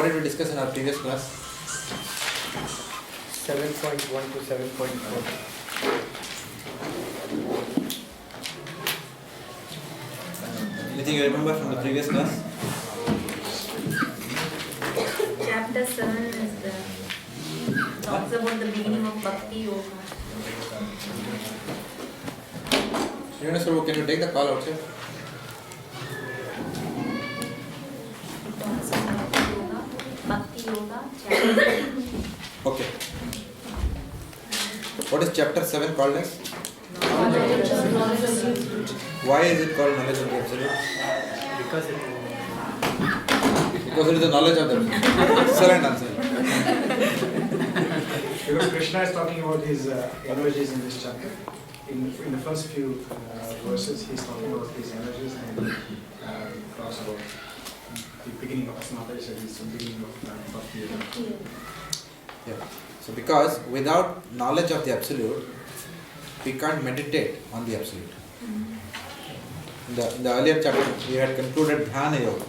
what did we discuss in our previous class? 7.1 to 7.4. Anything you remember from the previous class? Chapter 7 is talks about the beginning of Bhakti Yoga. Can you take the call outside? Talks about Bhakti Yoga, chapter 7. Okay. What is chapter 7 called as? Why is it called knowledge of the Absolute? Because it is the knowledge of the Absolute. Excellent answer. Because Krishna is talking about his energies in this chapter. In the first few verses, he's talking about his energies and talks about the beginning of knowledge, that is the beginning of Bhakti. Yeah. So because without knowledge of the Absolute, we can't meditate on the Absolute. In the earlier chapter, we had concluded Dhyana Yoga.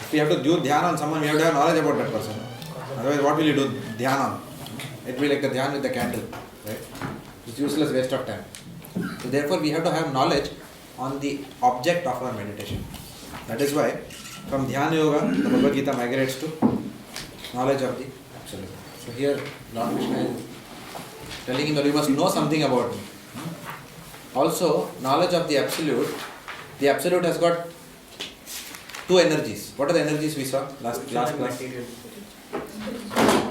If we have to do Dhyana on someone, we have to have knowledge about that person. Otherwise, what will you do Dhyana on? It will be like the Dhyana with the candle, right? It's useless waste of time. So therefore, we have to have knowledge on the object of our meditation. That is why, from Dhyana Yoga, the Bhagavad Gita migrates to knowledge of the Absolute. So here, Lord Krishna is telling him that you must know something about me. Also, knowledge of the Absolute has got two energies. What are the energies we saw last class?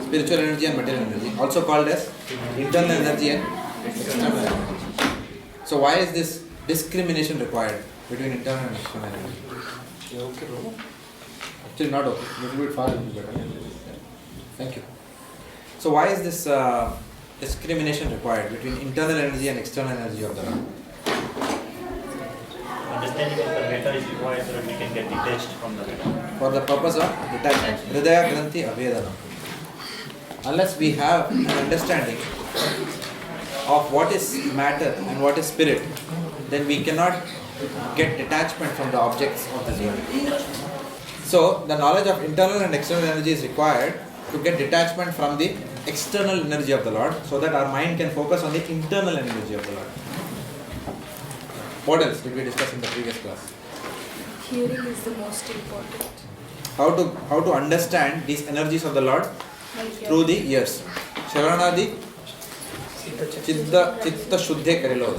Spiritual energy and material energy, also called as internal energy and external energy. So why is this discrimination required between internal and external energy? Actually not okay. A little bit far will be better. Thank you. So why is this discrimination required between internal energy and external energy of the Lord? Understanding of the metta is required so that we can get detached from the metta. For the purpose of detachment. Hridaya Granthi Avedana. Unless we have an understanding of what is matter and what is spirit, then we cannot get detachment from the objects of this world. So, the knowledge of internal and external energy is required to get detachment from the external energy of the Lord, so that our mind can focus on the internal energy of the Lord. What else did we discuss in the previous class? Hearing is the most important. How to understand these energies of the Lord? Through the ears. Shravanadi Chitta Shuddhe Karilo.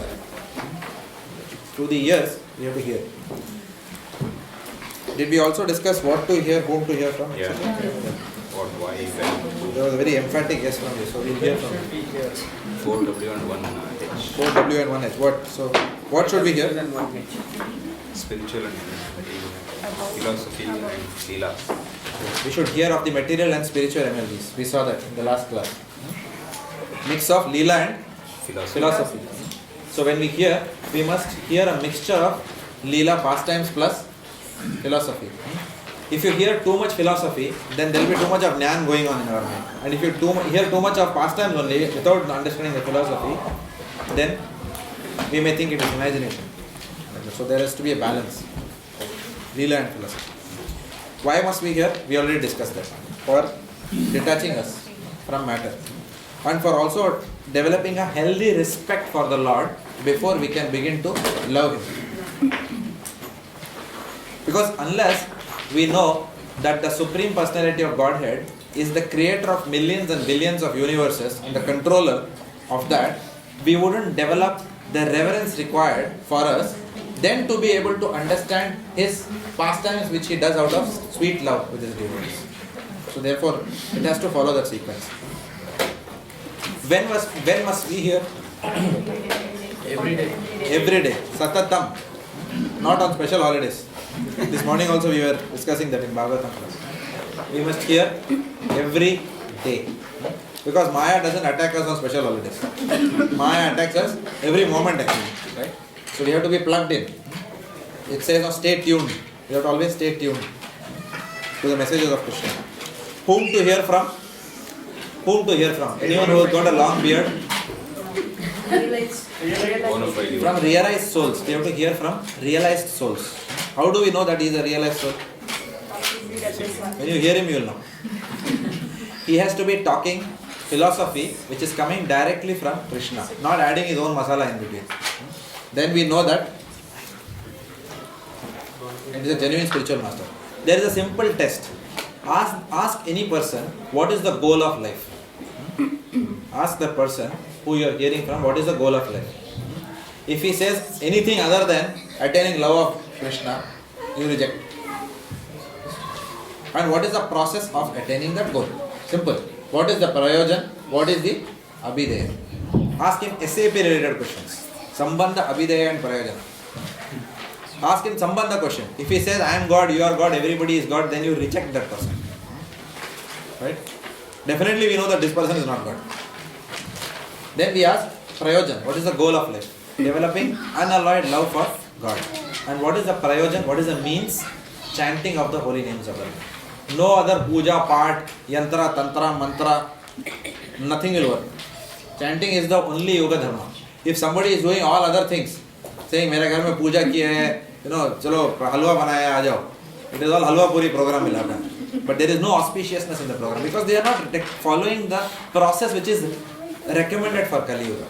Through the ears, we have to hear. Did we also discuss what to hear, whom to hear from? Yeah. What, why, when? There was a very emphatic yes from you, so we'll hear from you. 4W and 1H. 4W and 1H. What? So, what should we hear? Spiritual and philosophy and Leela. We should hear of the material and spiritual energies. We saw that in the last class. Mix of Leela and philosophy. So when we hear, we must hear a mixture of Leela pastimes plus philosophy. If you hear too much philosophy, then there will be too much of Jnana going on in our mind. And if you hear too much of pastimes only, without understanding the philosophy, then we may think it is imagination. So there has to be a balance. Leela and philosophy. Why must we hear? We already discussed that. For detaching us from matter. And for also developing a healthy respect for the Lord before we can begin to love Him. Because unless we know that the Supreme Personality of Godhead is the creator of millions and billions of universes and the controller of that, we wouldn't develop the reverence required for us then to be able to understand His pastimes which He does out of sweet love with His devotees. So therefore, it has to follow that sequence. When must we hear? Every day. Every day. Satatam. Not on special holidays. This morning also we were discussing that in Bhagavatam class. We must hear every day. Because Maya doesn't attack us on special holidays. Maya attacks us every moment actually. Right? So we have to be plugged in. It says stay tuned. We have to always stay tuned to the messages of Krishna. Whom to hear from? Whom to hear from? Anyone who has got a long beard? From realized souls. We have to hear from realized souls. How do we know that he is a realized soul? When you hear him, you will know. He has to be talking philosophy which is coming directly from Krishna, not adding his own masala in between. Then we know that it is a genuine spiritual master. There is a simple test. Ask any person what is the goal of life. Ask the person who you are hearing from what is the goal of life. If he says anything other than attaining love of Krishna, you reject. And what is the process of attaining that goal? Simple. What is the prayojan? What is the abhideya? Ask him SAP related questions. Sambandha, abhideya and prayojana. Ask him Sambandha question. If he says, I am God, you are God, everybody is God, then you reject that person. Right? Definitely we know that this person is not God. Then we ask prayojan. What is the goal of life? Developing unalloyed love for God. And what is the prayojan? What is the means? Chanting of the holy names of God. No other puja, part, yantra, tantra, mantra, nothing will work. Chanting is the only yoga dharma. If somebody is doing all other things, saying मेरे घर में पूजा की है, चलो हलवा बनाया आ जाओ. It is all halwa puri program will happen. But there is no auspiciousness in the program because they are not following the process which is recommended for Kali Yuga.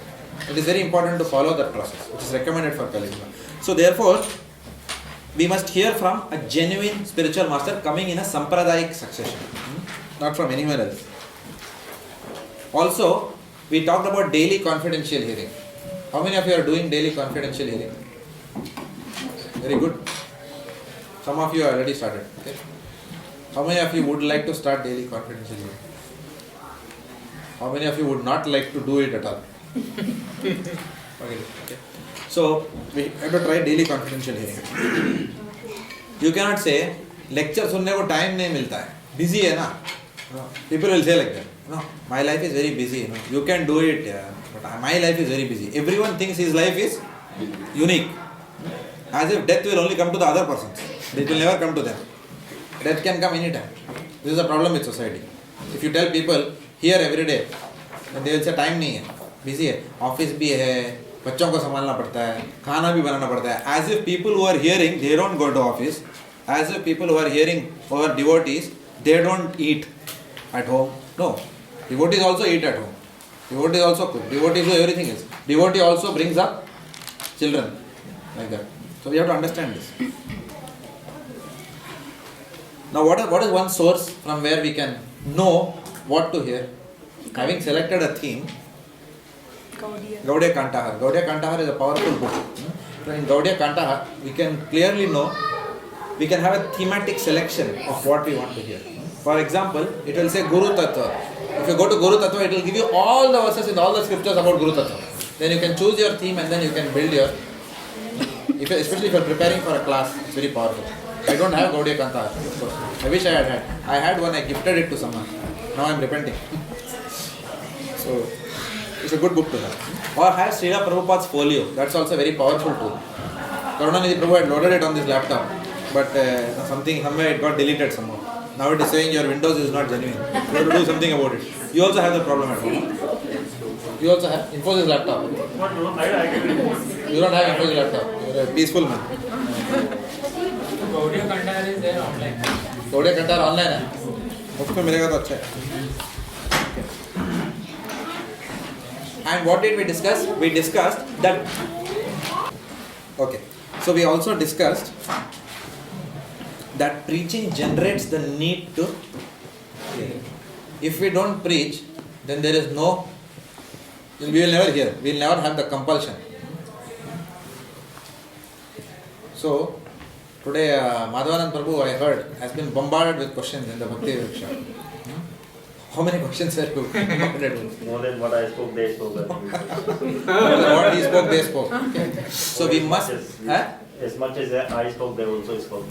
It is very important to follow that process which is recommended for Kali Yuga. So therefore, we must hear from a genuine spiritual master coming in a sampradayik succession, not from anywhere else. Also, we talked about daily confidential hearing. How many of you are doing daily confidential hearing? Very good. Some of you have already started. Okay. How many of you would like to start daily confidential hearing? How many of you would not like to do it at all? Okay. So, we have to try daily confidential hearing. You cannot say, lecture सुनने को time नहीं मिलता है. Busy है ना? People will say like that. No, my life is very busy. You can do it, but my life is very busy. Everyone thinks his life is unique. As if death will only come to the other persons. It will never come to them. Death can come anytime. This is a problem with society. If you tell people, here every day, then they will say, time नहीं है, busy है, office भी है, बच्चों को संभालना पड़ता है, खाना भी बनाना पड़ता है. As if people who are hearing, they don't go to office. As if people who are hearing, who are devotees, they don't eat at home. No. Devotees also eat at home. Devotees also cook. Devotees do everything else. Devotee also brings up children. Like that. So we have to understand this. Now what is one source from where we can know what to hear? Having selected a theme, Gaudiya Kantahar. Gaudiya Kantahar is a powerful book. So in Gaudiya Kantahar, we can clearly know, we can have a thematic selection of what we want to hear. For example, it will say Guru Tattva. If you go to Guru Tattva, it will give you all the verses in all the scriptures about Guru Tattva. Then you can choose your theme and then you can build your, especially if you are preparing for a class, it's very powerful. I don't have Gaudiya Kantahar, of course. I wish I had. I had one, I gifted it to someone. Now I am repenting. So, it's a good book to have. Or have Srila Prabhupada's folio. That's also a very powerful tool. Karunanidhi Prabhu had loaded it on this laptop, but somewhere it got deleted somehow. Now it is saying your Windows is not genuine. You have to do something about it. You also have the problem at home. You also have Infosys laptop. You don't have Infosys laptop. You are a peaceful man. Gaudiya Kantahar is there online. Gaudiya Kantahar online है. उसमें मिलेगा तो अच्छा है. And what did we discuss? We discussed that. Okay. So we also discussed that preaching generates the need to hear. If we don't preach, then there is no, we will never hear. We will never have the compulsion. So, today Madhavanand Prabhu, I heard, has been bombarded with questions in the Bhakti workshop. How many questions were you bombarded with? More than what I spoke, they spoke. What he spoke, they spoke. Okay. So we must... As much as I spoke, they also spoke.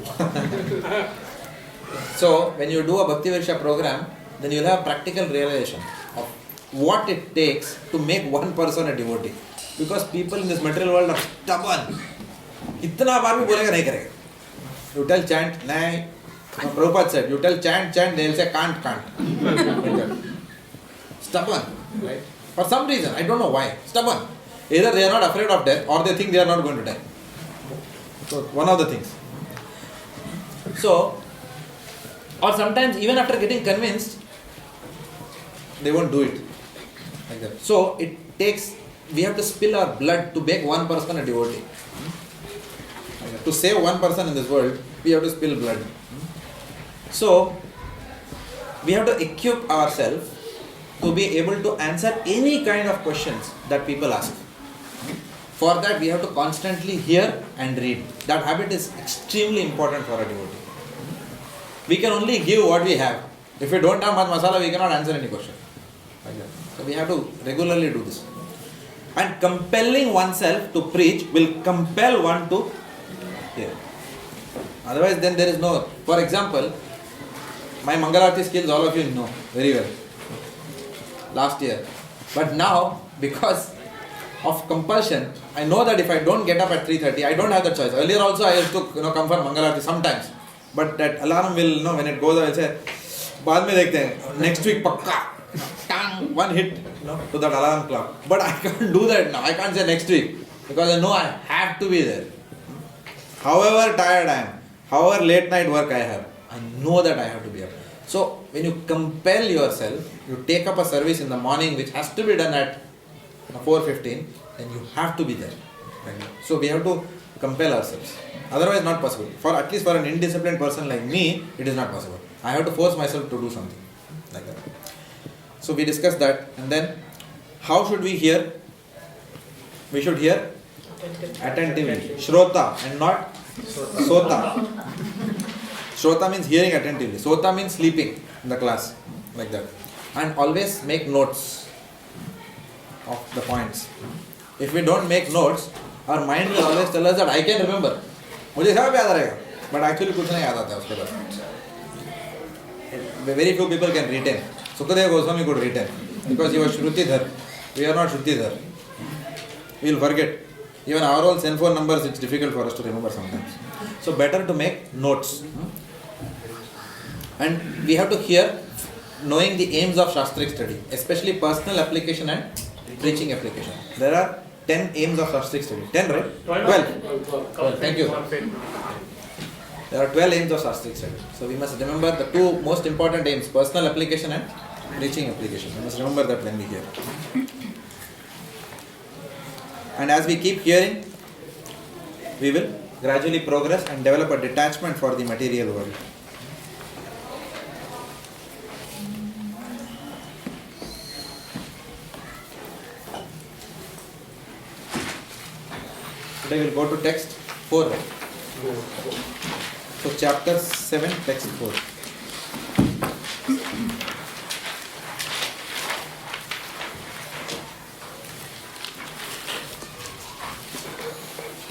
So, when you do a Bhakti Varsha program, then you will have practical realization of what it takes to make one person a devotee. Because people in this material world are stubborn. Itna baar bhi bolega nahi karega. You tell chant, nahi. Prabhupada said, you tell chant, they will say can't. Stubborn. Right? For some reason, I don't know why. Stubborn. Either they are not afraid of death or they think they are not going to die. So, one of the things. So, Or sometimes even after getting convinced, they won't do it. Like that. So we have to spill our blood to make one person a devotee. Like that. To save one person in this world, we have to spill blood. So we have to equip ourselves to be able to answer any kind of questions that people ask. For that, we have to constantly hear and read. That habit is extremely important for a devotee. We can only give what we have. If we don't have much masala, we cannot answer any question. Like that. So we have to regularly do this. And compelling oneself to preach will compel one to hear. Otherwise, then there is no. For example, my Mangalarti skills, all of you know very well. Last year. But now, because of compulsion, I know that if I don't get up at 3:30, I don't have the choice. Earlier also I used to come for Mangalarti sometimes. But that alarm will, when it goes, I will say, बाद में देखते हैं, next week pakka, tang, one hit to that alarm clock. But I can't do that now. I can't say next week because I know I have to be there. However tired I am, however late night work I have, I know that I have to be up. So when you compel yourself, you take up a service in the morning which has to be done at 4:15, then you have to be there. So we have to compel ourselves. Otherwise not possible. At least for an indisciplined person like me, it is not possible. I have to force myself to do something like that. So we discussed that, and then how should we hear? We should hear attentively. Shrota and not Sota. Shrota means hearing attentively. Sota means sleeping in the class, like that. And always make notes of the points. If we don't make notes, our mind will always tell us that I can remember. मुझे सब याद रहेगा, but actually कुछ नहीं याद आता है उसके बाद. Very few people can retain. Sukadeva Goswami could retain because he was Shrutidhar. We are not Shrutidhar. We will forget. Even our own cell phone numbers, it's difficult for us to remember sometimes. So better to make notes. And we have to hear, knowing the aims of Shastric study, especially personal application and preaching application. There are 10 aims of Shastric study. 10, right? 12. Thank you. There are 12 aims of Shastric study. So we must remember the two most important aims, personal application and preaching application. We must remember that when we hear. And as we keep hearing, we will gradually progress and develop a detachment for the material world. Today we will go to text 4. So chapter 7, text 4.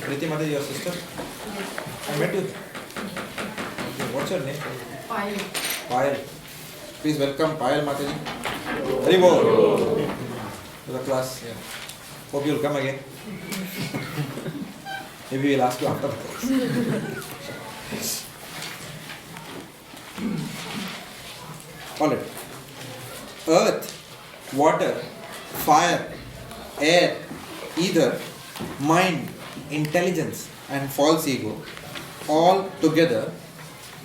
Priti Mata, your sister? Yes. I met you. What's your name? Payal. Payal. Please welcome Payal Mataji. Hari Bol. To the class. Yeah. Hope you will come again. Maybe we'll ask you after the class. All right. Earth, water, fire, air, ether, mind, intelligence and false ego, all together,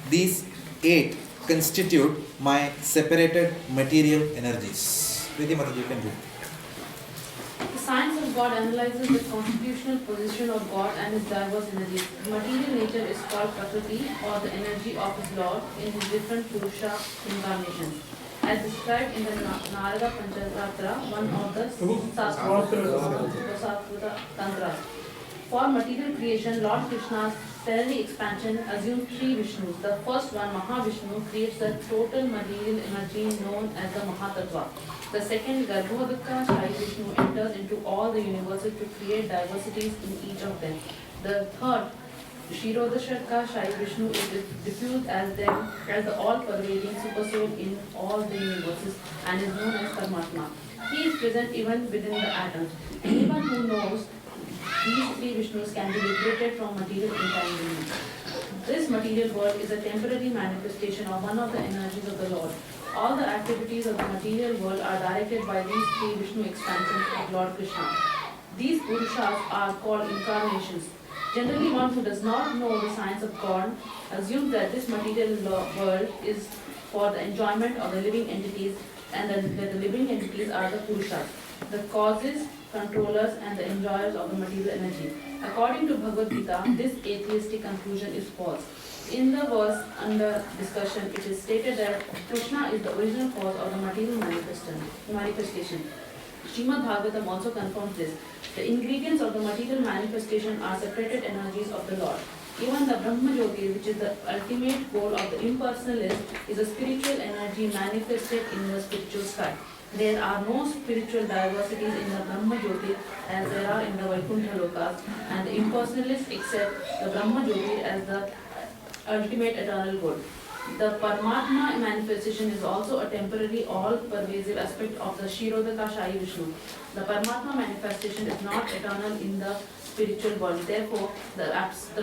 these 8 constitute my separated material energies. Priti Mataji, you can do. The science of God analyzes the constitutional position of God and his diverse energies. Material nature is called Prakriti, or the energy of his Lord, in his different Purusha incarnations. As described in the Narada Pancharatra, one of the Sattva Tantras. For material creation, Lord Krishna's stellary expansion assumes 3 Vishnus. The first one, Mahavishnu, creates the total material energy known as the Mahatattva. The second, Garbhodaka Shai Vishnu, enters into all the universes to create diversities in each of them. The third, Shirodashaka Shai Vishnu, is diffused as the all-pervading supersoul in all the universes and is known as Paramatma. He is present even within the atoms. Anyone who knows these 3 Vishnus can be liberated from material entanglement. This material world is a temporary manifestation of one of the energies of the Lord. All the activities of the material world are directed by these 3 Vishnu expansions of Lord Krishna. These Purushas are called incarnations. Generally, one who does not know the science of God assumes that this material world is for the enjoyment of the living entities and that the living entities are the Purushas, the causes, controllers and the enjoyers of the material energy. According to Bhagavad Gita, this atheistic conclusion is false. In the verse under discussion, it is stated that Krishna is the original cause of the material manifestation. Srimad Bhagavatam also confirms this. The ingredients of the material manifestation are separated energies of the Lord. Even the Brahma Jyoti, which is the ultimate goal of the impersonalist, is a spiritual energy manifested in the spiritual sky. There are no spiritual diversities in the Brahma Jyoti as there are in the Vaikuntha Lokas, and the impersonalists accept the Brahma Jyoti as the ultimate eternal good. The Paramatma manifestation is also a temporary, all-pervasive aspect of the Shirodakashayi Vishnu. The Paramatma manifestation is not eternal in the spiritual world. Therefore, the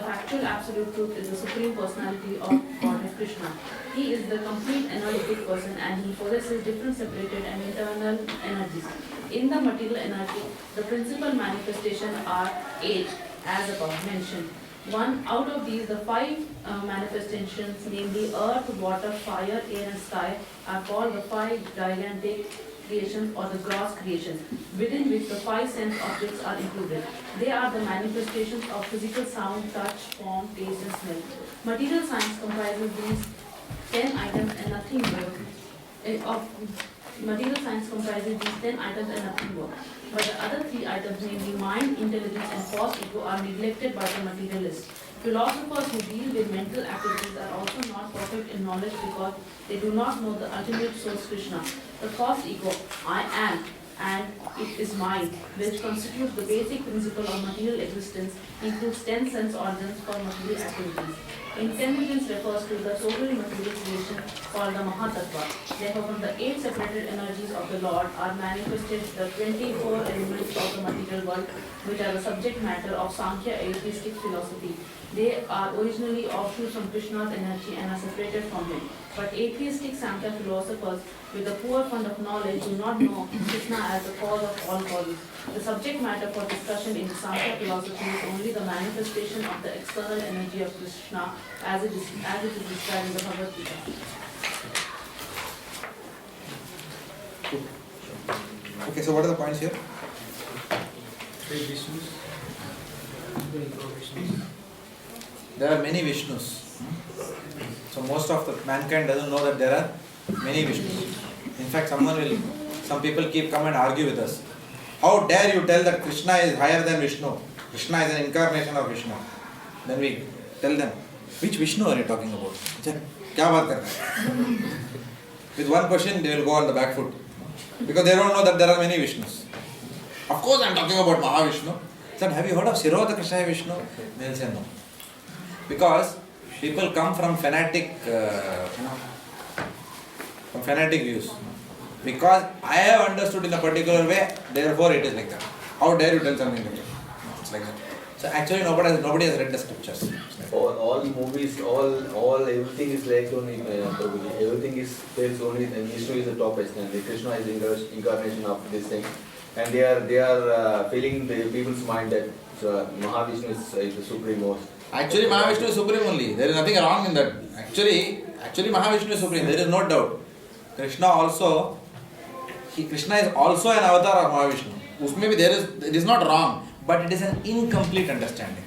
factual absolute truth is the Supreme Personality of Godhead Krishna. He is the complete analytic person and he possesses different separated and internal energies. In the material energy, the principal manifestations are 8, as above mentioned. One out of these, the 5 manifestations, namely earth, water, fire, air and sky, are called the 5 gigantic creations or the gross creations, within which the 5 sense objects are included. They are the manifestations of physical sound, touch, form, taste and smell. Material science comprises these 10 items and nothing more. Material science comprises these 10 items and nothing more. But the other 3 items, namely mind, intelligence and false ego, are neglected by the materialists. Philosophers who deal with mental activities are also not perfect in knowledge because they do not know the ultimate source Krishna. The false ego, I am, and it is mine, which constitutes the basic principle of material existence, includes 10 sense organs for material activities. Intelligence refers to the total material creation called the Mahatattva. Therefore, from the 8 separated energies of the Lord are manifested the 24 elements of the material world, which are the subject matter of Sankhya atheistic philosophy. They are originally offshoots from Krishna's energy and are separated from him. But atheistic Sankhya philosophers with a poor fund of knowledge do not know Krishna as the cause of all causes. The subject matter for discussion in Sankhya philosophy is only the manifestation of the external energy of Krishna as it is described in the Bhagavad Gita. Okay, so what are the points here? 3 Vishnus. 24 Vishnus. There are many Vishnus. So most of the mankind doesn't know that there are many Vishnus. In fact, some people keep come and argue with us. How dare you tell that Krishna is higher than Vishnu? Krishna is an incarnation of Vishnu. Then we tell them, which Vishnu are you talking about? Kya baat kar rahe hai? With one question, they will go on the back foot. Because they don't know that there are many Vishnus. Of course, I am talking about Mahavishnu. Said, have you heard of Shirodakashayi Vishnu? They will say no. Because people come from fanatic views. Because I have understood in a particular way, therefore it is like that. How dare you tell something like that? It's like that. So actually nobody has read the scriptures. All movies, everything is like only Prabhuji. Everything is there's only Vishnu is the top personality. Krishna is the incarnation of this thing, and they are filling the people's mind that Mahavishnu is the supreme most. Actually Mahavishnu is supreme only. There is nothing wrong in that. Actually Mahavishnu is supreme. There is no doubt. Krishna is also an avatar of Mahavishnu. Usme bhi it is not wrong, but it is an incomplete understanding.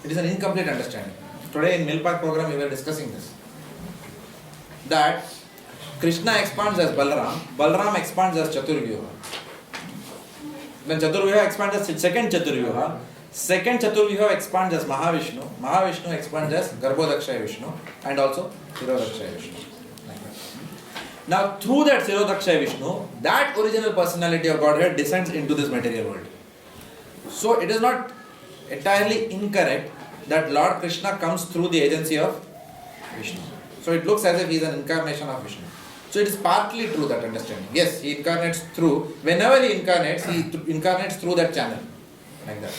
It is an incomplete understanding. Today in Milpak program we were discussing this. That Krishna expands as Balaram, Balaram expands as Chaturvyuha. When Chaturvyuha expands as second Chaturvyuha expands as Mahavishnu, Mahavishnu expands as Garbhodakshaya Vishnu and also Shirodakshaya Vishnu. Now through that Shirodakshaya Vishnu, that original personality of Godhead descends into this material world. So it is not entirely incorrect that Lord Krishna comes through the agency of Vishnu. So it looks as if he is an incarnation of Vishnu. So it is partly true, that understanding. Yes, he incarnates through, whenever he incarnates through that channel. Like that.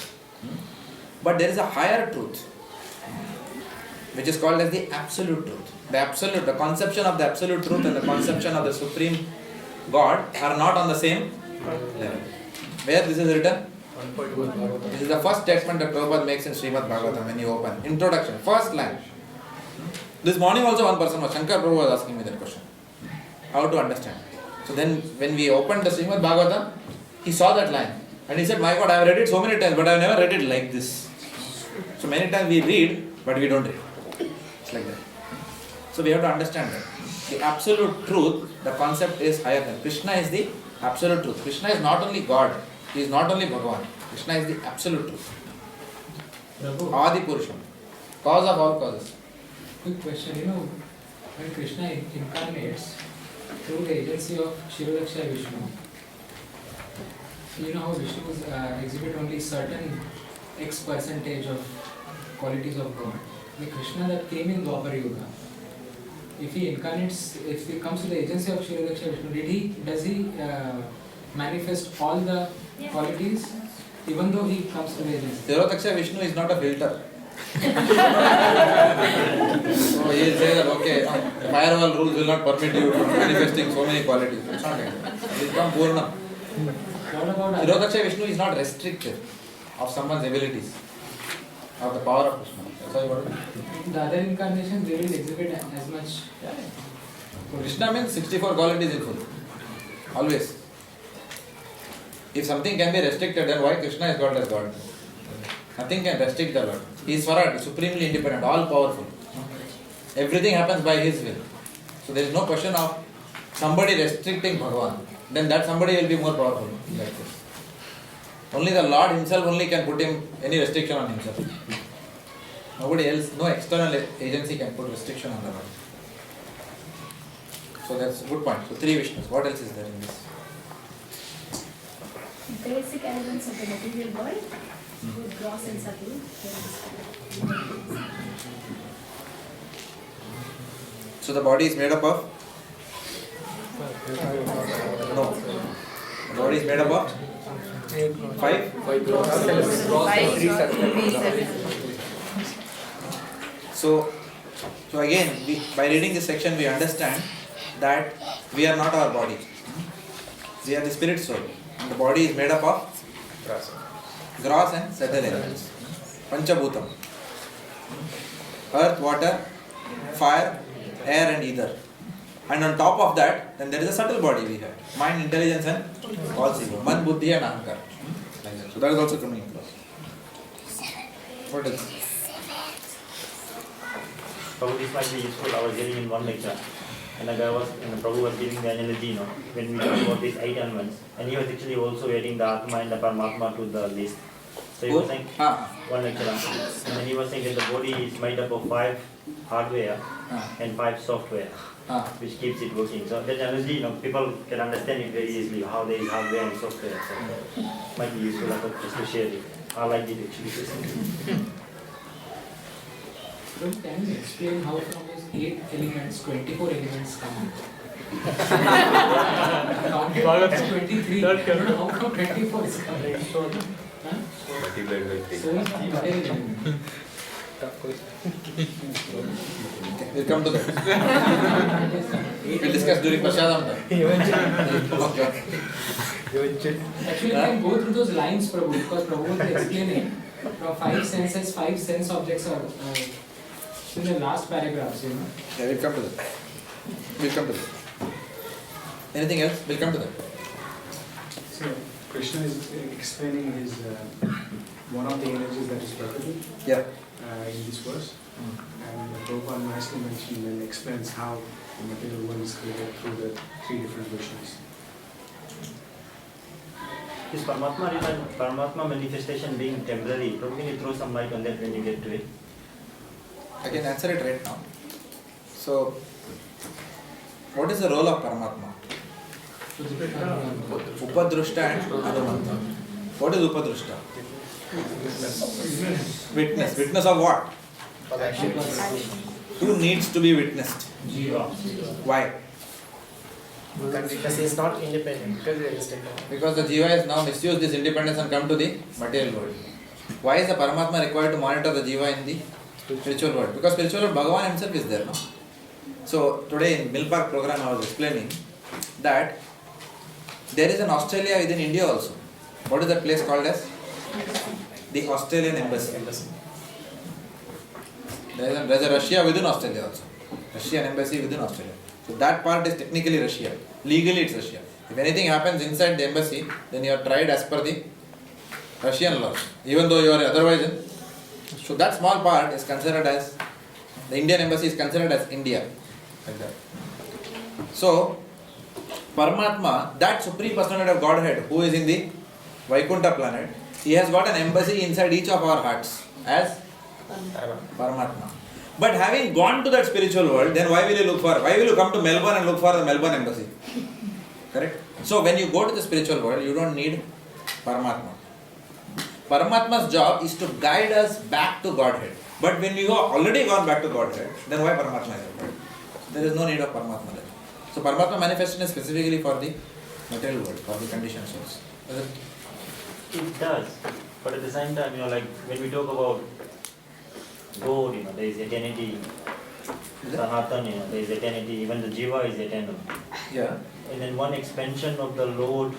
But there is a higher truth, which is called as the absolute truth. The absolute, the conception of the absolute truth and the conception of the supreme God are not on the same level. Where this is written? This is the first statement that Prabhupada makes in Srimad Bhagavatam when you open. Introduction, first line. This morning also one person was, Shankar Prabhu was asking me that question. How to understand. So then when we opened the Srimad Bhagavatam, he saw that line. And he said, my God, I have read it so many times, but I have never read it like this. So many times we read, but we don't read. It's like that. So we have to understand that. The absolute truth, the concept is higher than. Krishna is the absolute truth. Krishna is not only God, he is not only Bhagavan. Krishna is the absolute truth. Adi Purusham, cause of all causes. Quick question, when Krishna incarnates through the agency of Kshirodakshaya Vishnu, you know how Vishnu exhibit only certain X percentage of qualities of God. The Krishna that came in Dwapar Yuga, if he comes to the agency of Kshirodakshaya Vishnu, does he manifest all the qualities, even though he comes to the agency? Kshirodakshaya Vishnu is not a filter. So he will say that, okay, firewall rules will not permit you from manifesting so many qualities. It's not like that. It will come Purna. What about Kshirodakshaya Vishnu is not restricted of someone's abilities, of the power of Krishna. That's why what the other incarnations, they will exhibit as much? Krishna means 64 qualities in full. Always. If something can be restricted, then why Krishna is God as God? Nothing can restrict the Lord. He is Swaraj, supremely independent, all powerful. Everything happens by His will. So there is no question of somebody restricting Bhagavan. Then that somebody will be more powerful. Like this. Only the Lord Himself only can put any restriction on Himself. Nobody else, no external agency can put restriction on the Lord. So that's a good point. So 3 Vishnus. What else is there in this? Basic elements of the material world, gross and subtle. So the body is made up of? No. The body is made up of? 5 So again, by reading this section, we understand that we are not our body. We are the spirit soul. And the body is made up of gross and subtle elements. Panchabhutam. Earth, water, fire, air and ether. And on top of that, then there is a subtle body we have. Mind, intelligence and false ego. Man, buddhi and ahankar. Like that. So that is also coming across. What else? Probably this might be useful. I was hearing in one lecture, and the guy was, Prabhu was giving the analogy, when we talk about these 8 elements, and he was actually also adding the Atma and the Paramatma to the list. So he was saying, one lecturer, and then he was saying that the body is made up of 5 hardware and 5 software, which keeps it working. So that analogy, people can understand it very easily, how there is hardware and software. So might be useful just to share it. I like it actually. Can you explain how from these 8 elements, 24 elements come? Counted as 23, how come 24 is coming? Multiplied by 3. So it's not element. We'll come to that. We'll discuss during Prashadam. Actually, we can go through those lines, Prabhu, because Prabhu was explaining from 5 senses, 5 sense objects are in the last paragraphs, Yeah, we'll come to that. We'll come to that. Anything else? We'll come to that. So Krishna is explaining his one of the energies that is Prakriti in this verse. And Prabhupada nicely mentioned and explains how the material world is created through the 3 different Vishnus. Is Paramatma manifestation being temporary? Probably can you throw some light on that when you get to it? I can answer it right now. So, what is the role of Paramatma? Upadrushta and Anumanta. What is Upadrushta? Witness. Witness of what? Who needs to be witnessed? Jiva. Why? Because he is not independent. Because the Jiva has now misused this independence and come to the material world. Why is the Paramatma required to monitor the Jiva in the spiritual world? Because spiritual world, Bhagavan himself is there now. So today in Mill Park program I was explaining that there is an Australia within India also. What is that place called as? The Australian embassy. There's a Russia within Australia also. Russian embassy within Australia. So that part is technically Russia. Legally it's Russia. If anything happens inside the embassy, then you are tried as per the Russian laws. Even though you are otherwise in. So that small part is considered as, the Indian embassy is considered as India. Like that. So, Paramatma, that Supreme Personality of Godhead who is in the Vaikuntha planet, he has got an embassy inside each of our hearts as Paramatma. But having gone to that spiritual world, then why will you come to Melbourne and look for the Melbourne embassy? Correct? So when you go to the spiritual world, you don't need Paramatma. Paramatma's job is to guide us back to Godhead. But when you have already gone back to Godhead, then why Paramatma is required? There is no need of Paramatma there. So Paramatma manifestation is specifically for the material world, for the conditioned souls. It does. But at the same time, like when we talk about God, there is eternity. Sanatan, there is eternity. Even the Jiva is eternal. Yeah. And then one expansion of the Lord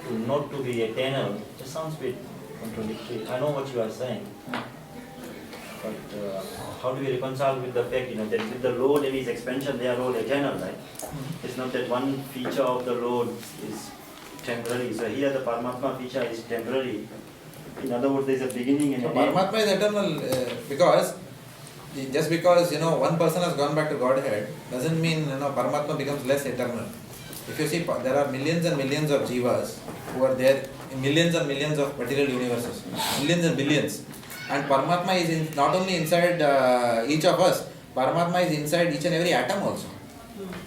to not to be eternal, it sounds a bit contradictory. I know what you are saying. But how do we reconcile with the fact, that with the Lord and His expansion, they are all eternal, right? It's not that one feature of the Lord is temporary. So here the Paramatma feature is temporary. In other words, there is a beginning and So an end. Paramatma is eternal because just because one person has gone back to Godhead doesn't mean Paramatma becomes less eternal. If you see, there are millions and millions of jivas who are there in millions and millions of material universes, millions and billions. And Paramatma is not only inside each of us, Paramatma is inside each and every atom also.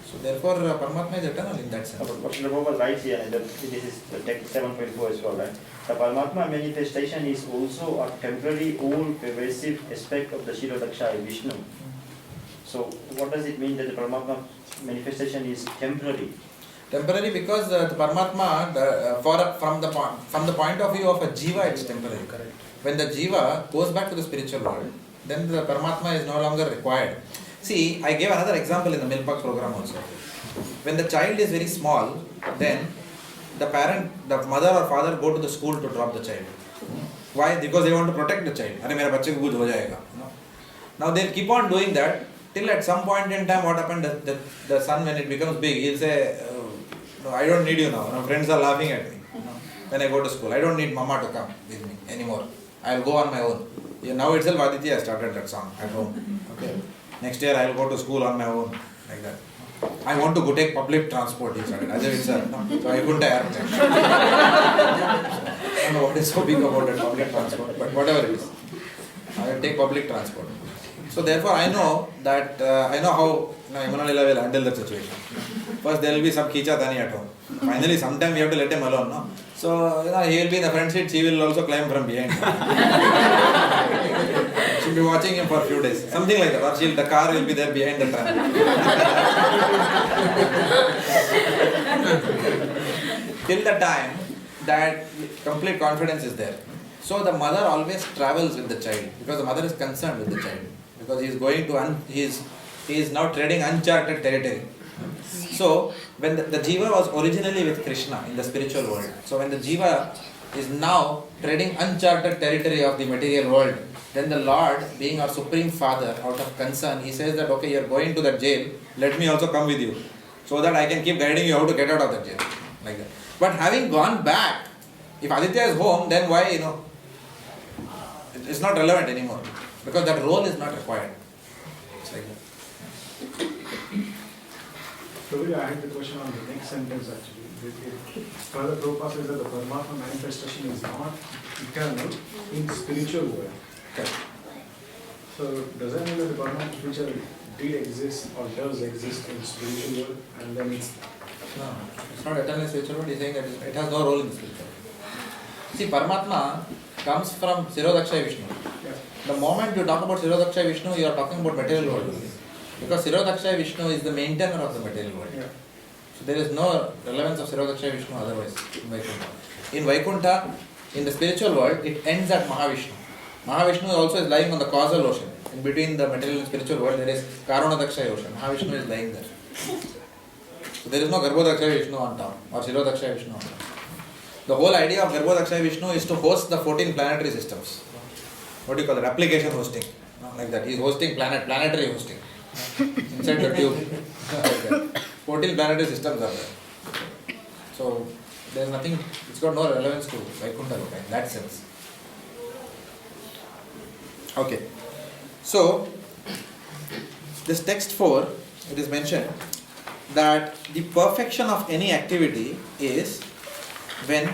So therefore, Paramatma is eternal in that sense. But Prabhupada writes here, and this is the text 7.4 as well, right? The Paramatma manifestation is also a temporary, all-pervasive aspect of the Shirodakshaya Vishnu. So what does it mean that the Paramatma manifestation is temporary? Temporary because the Paramatma, from the point of view of a jiva, it's temporary. Correct. When the jiva goes back to the spiritual world, then the Paramatma is no longer required. See, I gave another example in the Milpak program also. When the child is very small, then the mother or father go to the school to drop the child. Why? Because they want to protect the child. Arey mera bachche ko kuch ho jayega. Now they'll keep on doing that till at some point in time what happened, the son when it becomes big, he'll say, no, I don't need you now. My friends are laughing at me. When I go to school, I don't need mama to come with me anymore. I'll go on my own. Now itself Aditya has started that song at home. Okay. Next year I'll go to school on my own. Like that. I want to go take public transport, he started. As if it's so I couldn't airplane. I don't know what is so big about that public transport, but whatever it is. I will take public transport. So therefore I know that, I know how Emanalila will handle that situation. First there will be some khicha tani at home. Finally sometime we have to let him alone, no? So he will be in the front seat, she will also climb from behind. She will be watching him for a few days. Something like that. Or the car will be there behind the tram. Till the time that complete confidence is there. So the mother always travels with the child because the mother is concerned with the child. Because he is going to, he is now treading uncharted territory. So when the jiva was originally with Krishna in the spiritual world, so when the jiva is now treading uncharted territory of the material world, then the Lord, being our Supreme Father, out of concern, he says that, okay, you are going to that jail, let me also come with you, so that I can keep guiding you how to get out of that jail. Like that. But having gone back, if Aditya is home, then why, it's not relevant anymore, because that role is not required. It's like that. Prabhupada, I had the question on the next sentence actually. Further Prabhupada says that the Paramatma manifestation is not eternal in spiritual world. Okay. So does that mean that the Paramatma feature did exist or does exist in spiritual world and then it's... No, it's not eternal in spiritual world, he's saying that it has no role in the spiritual world. See, Paramatma comes from Sirodakshaya Vishnu. Yeah. The moment you talk about Sirodakshaya Vishnu, you are talking about material world. Because Sirodakshaya Vishnu is the maintainer of the material world. Yeah. So there is no relevance of Sirodakshaya Vishnu otherwise in Vaikuntha. In Vaikuntha, in the spiritual world, it ends at Mahavishnu. Mahavishnu also is lying on the causal ocean. In between the material and spiritual world, there is Karunadakshaya ocean. Mahavishnu is lying there. So there is no Garbhodakshaya Vishnu on top or Sirodakshaya Vishnu on top. The whole idea of Garbhodakshaya Vishnu is to host the 14 planetary systems. What do you call it? Application hosting. Like that. He is hosting planetary hosting. Inside the tube. Like that. 14 planetary systems are there. So there is nothing, it's got no relevance to Vaikuntha Loka in that sense. Okay. So this text 4, it is mentioned that the perfection of any activity is when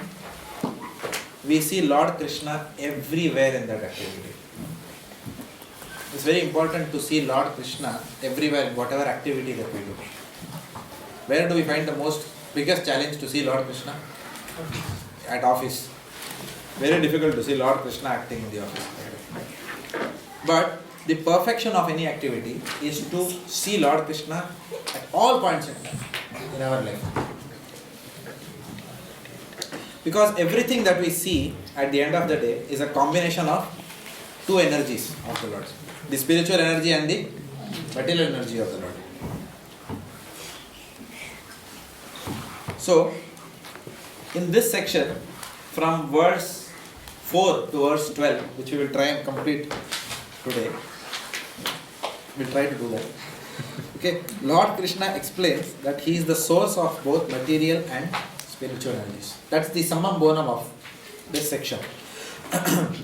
we see Lord Krishna everywhere in that activity. It's very important to see Lord Krishna everywhere in whatever activity that we do. Where do we find the biggest challenge to see Lord Krishna? At office. Very difficult to see Lord Krishna acting in the office. But the perfection of any activity is to see Lord Krishna at all points in our life. Because everything that we see at the end of the day is a combination of two energies of the Lord. The spiritual energy and the material energy of the Lord. So, in this section, from verse 4 to verse 12, which we will try and complete today, we'll try to do that. Okay, Lord Krishna explains that he is the source of both material and spiritual energies. That's the summum bonum of this section.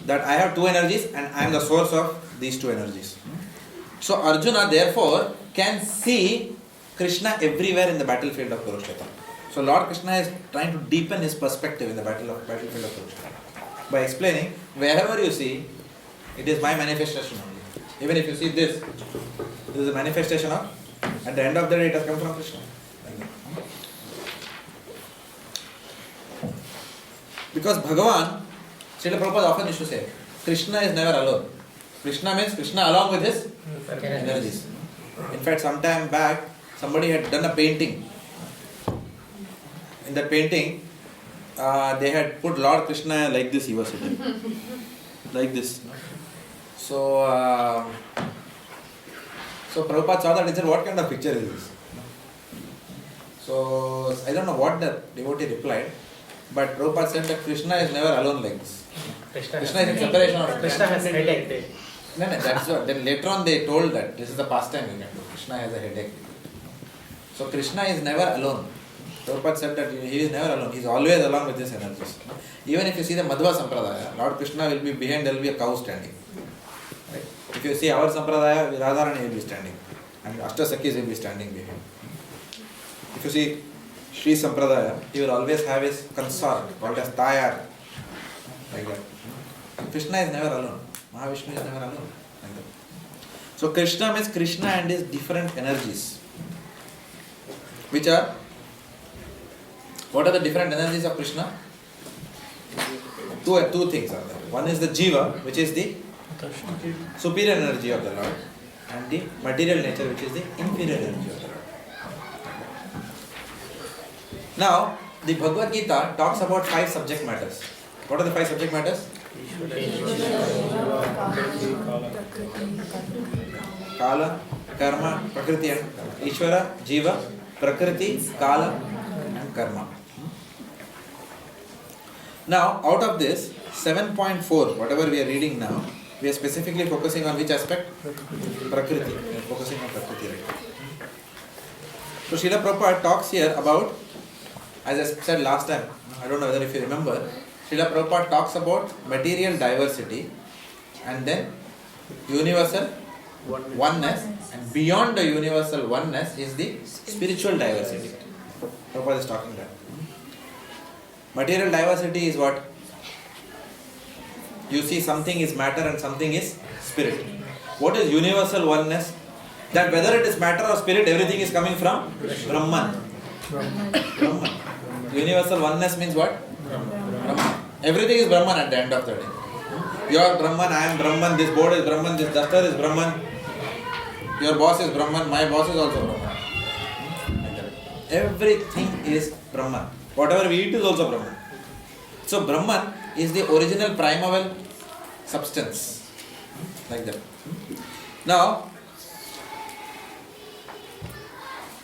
That I have two energies and I am the source of these two energies. So Arjuna therefore can see Krishna everywhere in the battlefield of Kurukshetra. So Lord Krishna is trying to deepen his perspective in the battlefield of Kurukshetra by explaining, wherever you see, it is my manifestation only. Even if you see this is a manifestation of, at the end of the day it has come from Krishna. Because Bhagavan, Srila Prabhupada often used to say, Krishna is never alone. Krishna means Krishna along with his energies. In fact, some time back, somebody had done a painting. In that painting, they had put Lord Krishna like this, he was sitting. Like this. So Prabhupada saw that and said, what kind of picture is this? So, I don't know what the devotee replied, but Prabhupada said that Krishna is never alone like this. Krishna is in separation of Krishna has a headache. No, that's what. Then later on they told that this is the pastime you can do. Krishna has a headache. So Krishna is never alone. Prabhupada said that he is never alone. He is always along with his energies. Even if you see the Madhva Sampradaya, Lord Krishna will be behind, there will be a cow standing. Right? If you see our Sampradaya, Radharani will be standing. And Ashtasakis will be standing behind. If you see Sri Sampradaya, he will always have his consort called as Tayar. Like that. Krishna is never alone. Mahavishnu is never alone. Like that. So Krishna means Krishna and his different energies. Which are, what are the different energies of Krishna? Two things are there. One is the Jiva, which is the superior energy of the Lord, and the material nature, which is the inferior energy of the Lord. Now, the Bhagavad Gita talks about 5 subject matters. What are the 5 subject matters? Kala, Karma, Prakriti and Ishvara, Jiva, Prakriti, Kala and Karma. Now, out of this, 7.4, whatever we are reading now, we are specifically focusing on which aspect? Prakriti. We are focusing on Prakriti right now. So, Srila Prabhupada talks here about, as I said last time, I don't know whether if you remember, Srila Prabhupada talks about material diversity and then universal oneness, and beyond the universal oneness is the spiritual diversity. Prabhupada is talking that. Material diversity is what? You see something is matter and something is spirit. What is universal oneness? That whether it is matter or spirit, everything is coming from Brahman. Brahman. Universal oneness means what? Brahman. Everything is Brahman at the end of the day. You are Brahman, I am Brahman, this board is Brahman, this duster is Brahman, your boss is Brahman, my boss is also Brahman. Everything is Brahman. Whatever we eat is also Brahman. So Brahman is the original primeval substance. Like that. Now,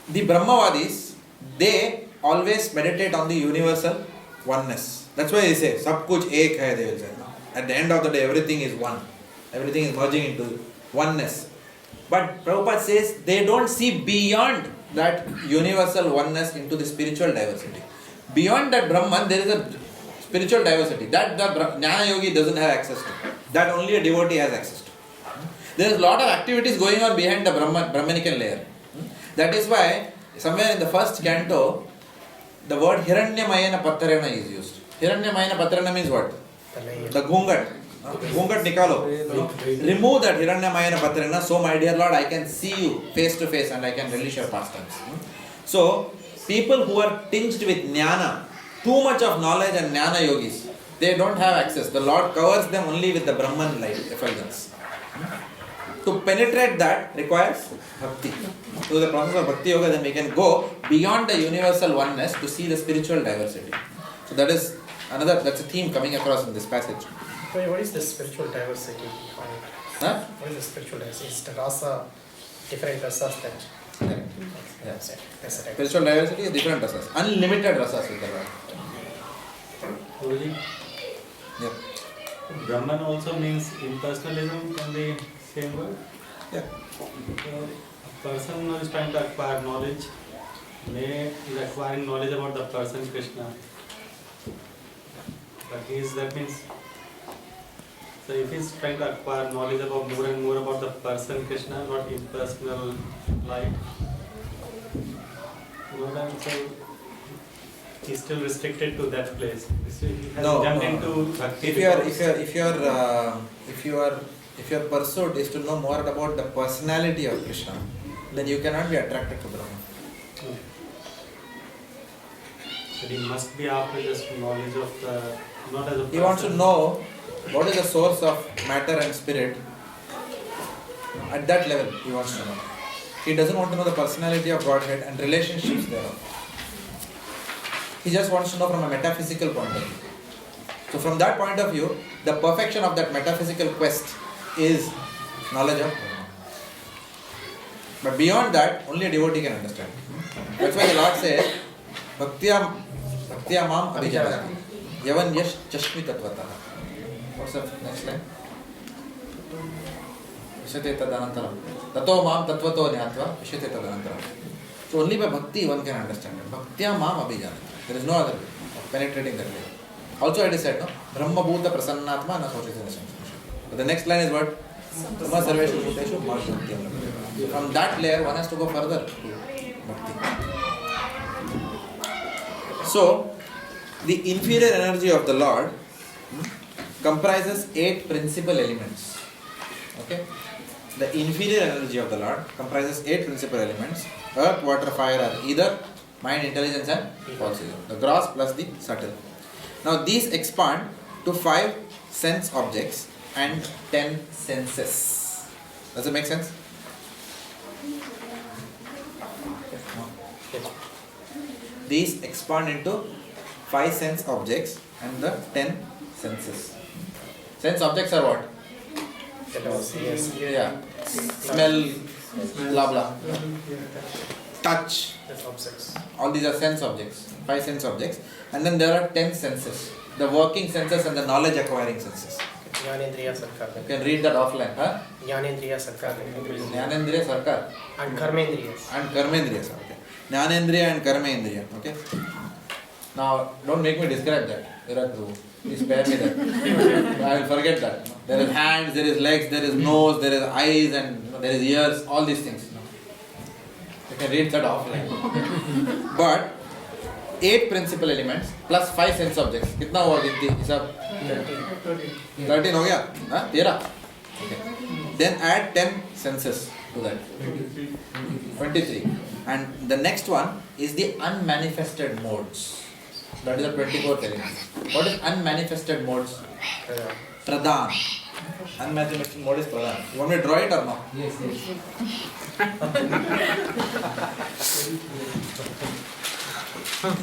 the Brahmavadis, they always meditate on the universal oneness. That's why they say, Sab kuch ek hai, they will say. At the end of the day, everything is one. Everything is merging into oneness. But Prabhupada says they don't see beyond that universal oneness into the spiritual diversity. Beyond that Brahman, there is a spiritual diversity. That the Jnana Yogi doesn't have access to. That only a devotee has access to. There is a lot of activities going on behind the Brahmanical layer. That is why, somewhere in the first canto, the word Hiranyamayana Patrana is used. Hiranyamayana Patrana means what? The gungat. Gungat nikalo. Remove that Hiranyamayana Patrana, so my dear Lord, I can see you face to face and I can relish your pastimes. So, people who are tinged with jnana, too much of knowledge and jnana yogis, they don't have access. The Lord covers them only with the Brahman light effulgence. To penetrate that requires bhakti. Through the process of bhakti yoga, then we can go beyond the universal oneness to see the spiritual diversity. So that is another, that's a theme coming across in this passage. So what is the spiritual diversity? Huh? What is the spiritual diversity? Is the rasa different rasas that? Correct. Yes. That's the Spiritual diversity is different rasas. Unlimited rasas with the Lord. Guruji, Yeah. Brahman also means impersonalism can be same word. Yeah. A person who is trying to acquire knowledge is acquiring knowledge about the person Krishna. But that means, so if he's trying to acquire knowledge about more and more about the person Krishna, not impersonal life, so he's still restricted to that place. So he has jumped into bhakti. If your pursuit is to know more about the personality of Krishna, then you cannot be attracted to Brahman. So he must be after just knowledge of the, not as a person. He wants to know what is the source of matter and spirit. At that level, he wants to know. He doesn't want to know the personality of Godhead and relationships thereof. He just wants to know from a metaphysical point of view. So from that point of view, the perfection of that metaphysical quest is knowledge of Brahman. But beyond that, only a devotee can understand. That's why the Lord says, Bhaktiya mam abhijanati. Yavan yash chashmi tatvataha. What's the next line? Vishate tadanantaram. Tato mam tatvato nyatva vishate tadanantaram. So only by bhakti one can understand it. Bhaktiya mam abhijanati. There is no other way of penetrating that way. Also it is said, no? Brahma bhuta prasannatma na sochite nasam. But the next line is what? Brahma sarveshu bhuteshu bhakti. From that layer one has to go further to bhakti. So, the inferior energy of the Lord comprises 8 principal elements. Okay? The inferior energy of the Lord comprises 8 principal elements. Earth, water, fire are either mind, intelligence and falsism. The gross plus the subtle. Now these expand to 5 sense objects and 10 senses. Does it make sense? These expand into 5 sense objects and the 10 senses. Sense objects are what? Yeah. Smell, blah blah. Touch. All these are sense objects. 5 sense objects. And then there are 10 senses. The working senses and the knowledge acquiring senses. You can read that offline. Huh? Jnanendriya Sarkar. Jnanendriya Sarkar. And Karmendriyas. And Karmendriyas. Okay. Jnanendriya and Karmendriya. Okay. Now, don't make me describe that. Please spare me that. I will forget that. There is hands, there is legs, there is nose, there is eyes, and there is ears. All these things. You can read that offline. But 8 principal elements plus 5 sense objects. कितना हुआ गिनती हिसाब? 13 हो गया? हाँ? 13. Okay. Then add 10 senses to that. 23. And the next one is the unmanifested modes. That is the 24th element. What is unmanifested modes? Pradhan. Unmanifested mode is Pradhan. You want me to draw it or no? Yes.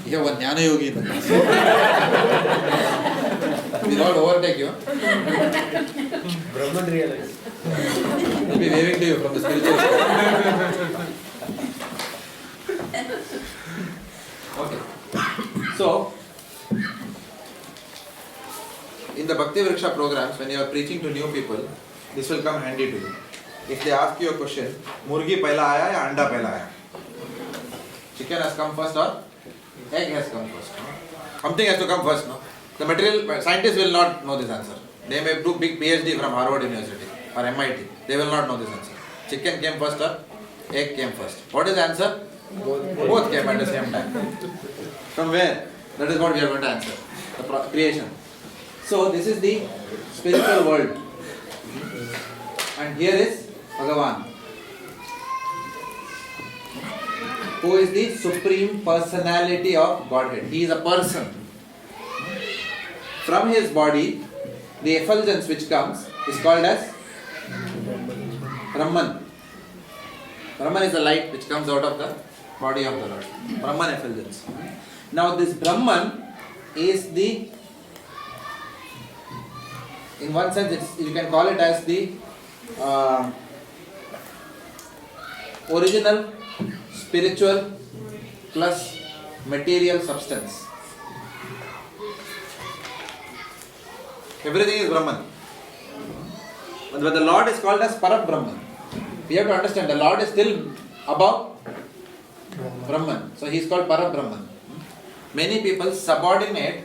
You have one Jnana Yogi in the class. Will not overtake you. Brahman realized. Will be waving to you from the spiritual side. Okay. So, Bhakti Vriksha programs, when you are preaching to new people, this will come handy to you. If they ask you a question, Murgi pehla aaya ya anda pehla aaya? Chicken has come first or egg has come first? Something has to come first, no? The material scientists will not know this answer. They may do big PhD from Harvard University or MIT. They will not know this answer. Chicken came first or egg came first? What is the answer? Both came at the same time. From where? That is what we are going to answer. The creation. So this is the spiritual world. And here is Bhagavan, who is the Supreme Personality of Godhead. He is a person. From his body, the effulgence which comes is called as Brahman. Brahman is the light which comes out of the body of the Lord. Brahman effulgence. Now this Brahman is the, in one sense you can call it as the original spiritual plus material substance. Everything is Brahman. But the Lord is called as Parak Brahman. We have to understand the Lord is still above Brahman. So he is called Parak Brahman. Many people subordinate,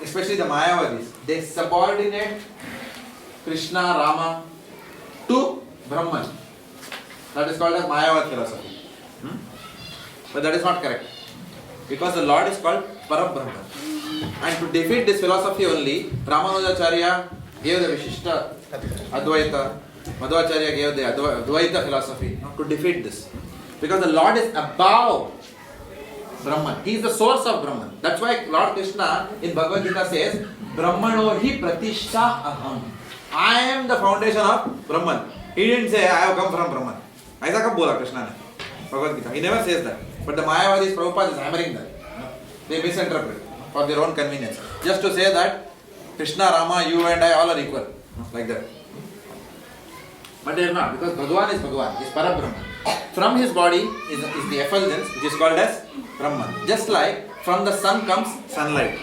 especially the Mayavadis, they subordinate Krishna, Rama to Brahman. That is called as Mayavad philosophy. But that is not correct. Because the Lord is called Parak Brahman. And to defeat this philosophy only, Ramanujacharya gave the Vishishta Advaita, Madhvacharya gave the Advaita philosophi to defeat this. Because the Lord is above Brahman. He is the source of Brahman. That's why Lord Krishna in Bhagavad Gita says, Brahmano hi pratishtha aham. I am the foundation of Brahman. He didn't say, I have come from Brahman. Aisa kab bola Krishna ne? Bhagavad Gita. He never says that. But the Mayavadis, Prabhupada is hammering that. They misinterpret for their own convenience. Just to say that Krishna, Rama, you and I all are equal. Like that. But they are not, because Bhagavan is Bhagavan. He is Parabrahman. From his body is the effulgence, which is called as Brahman. Just like from the sun comes sunlight.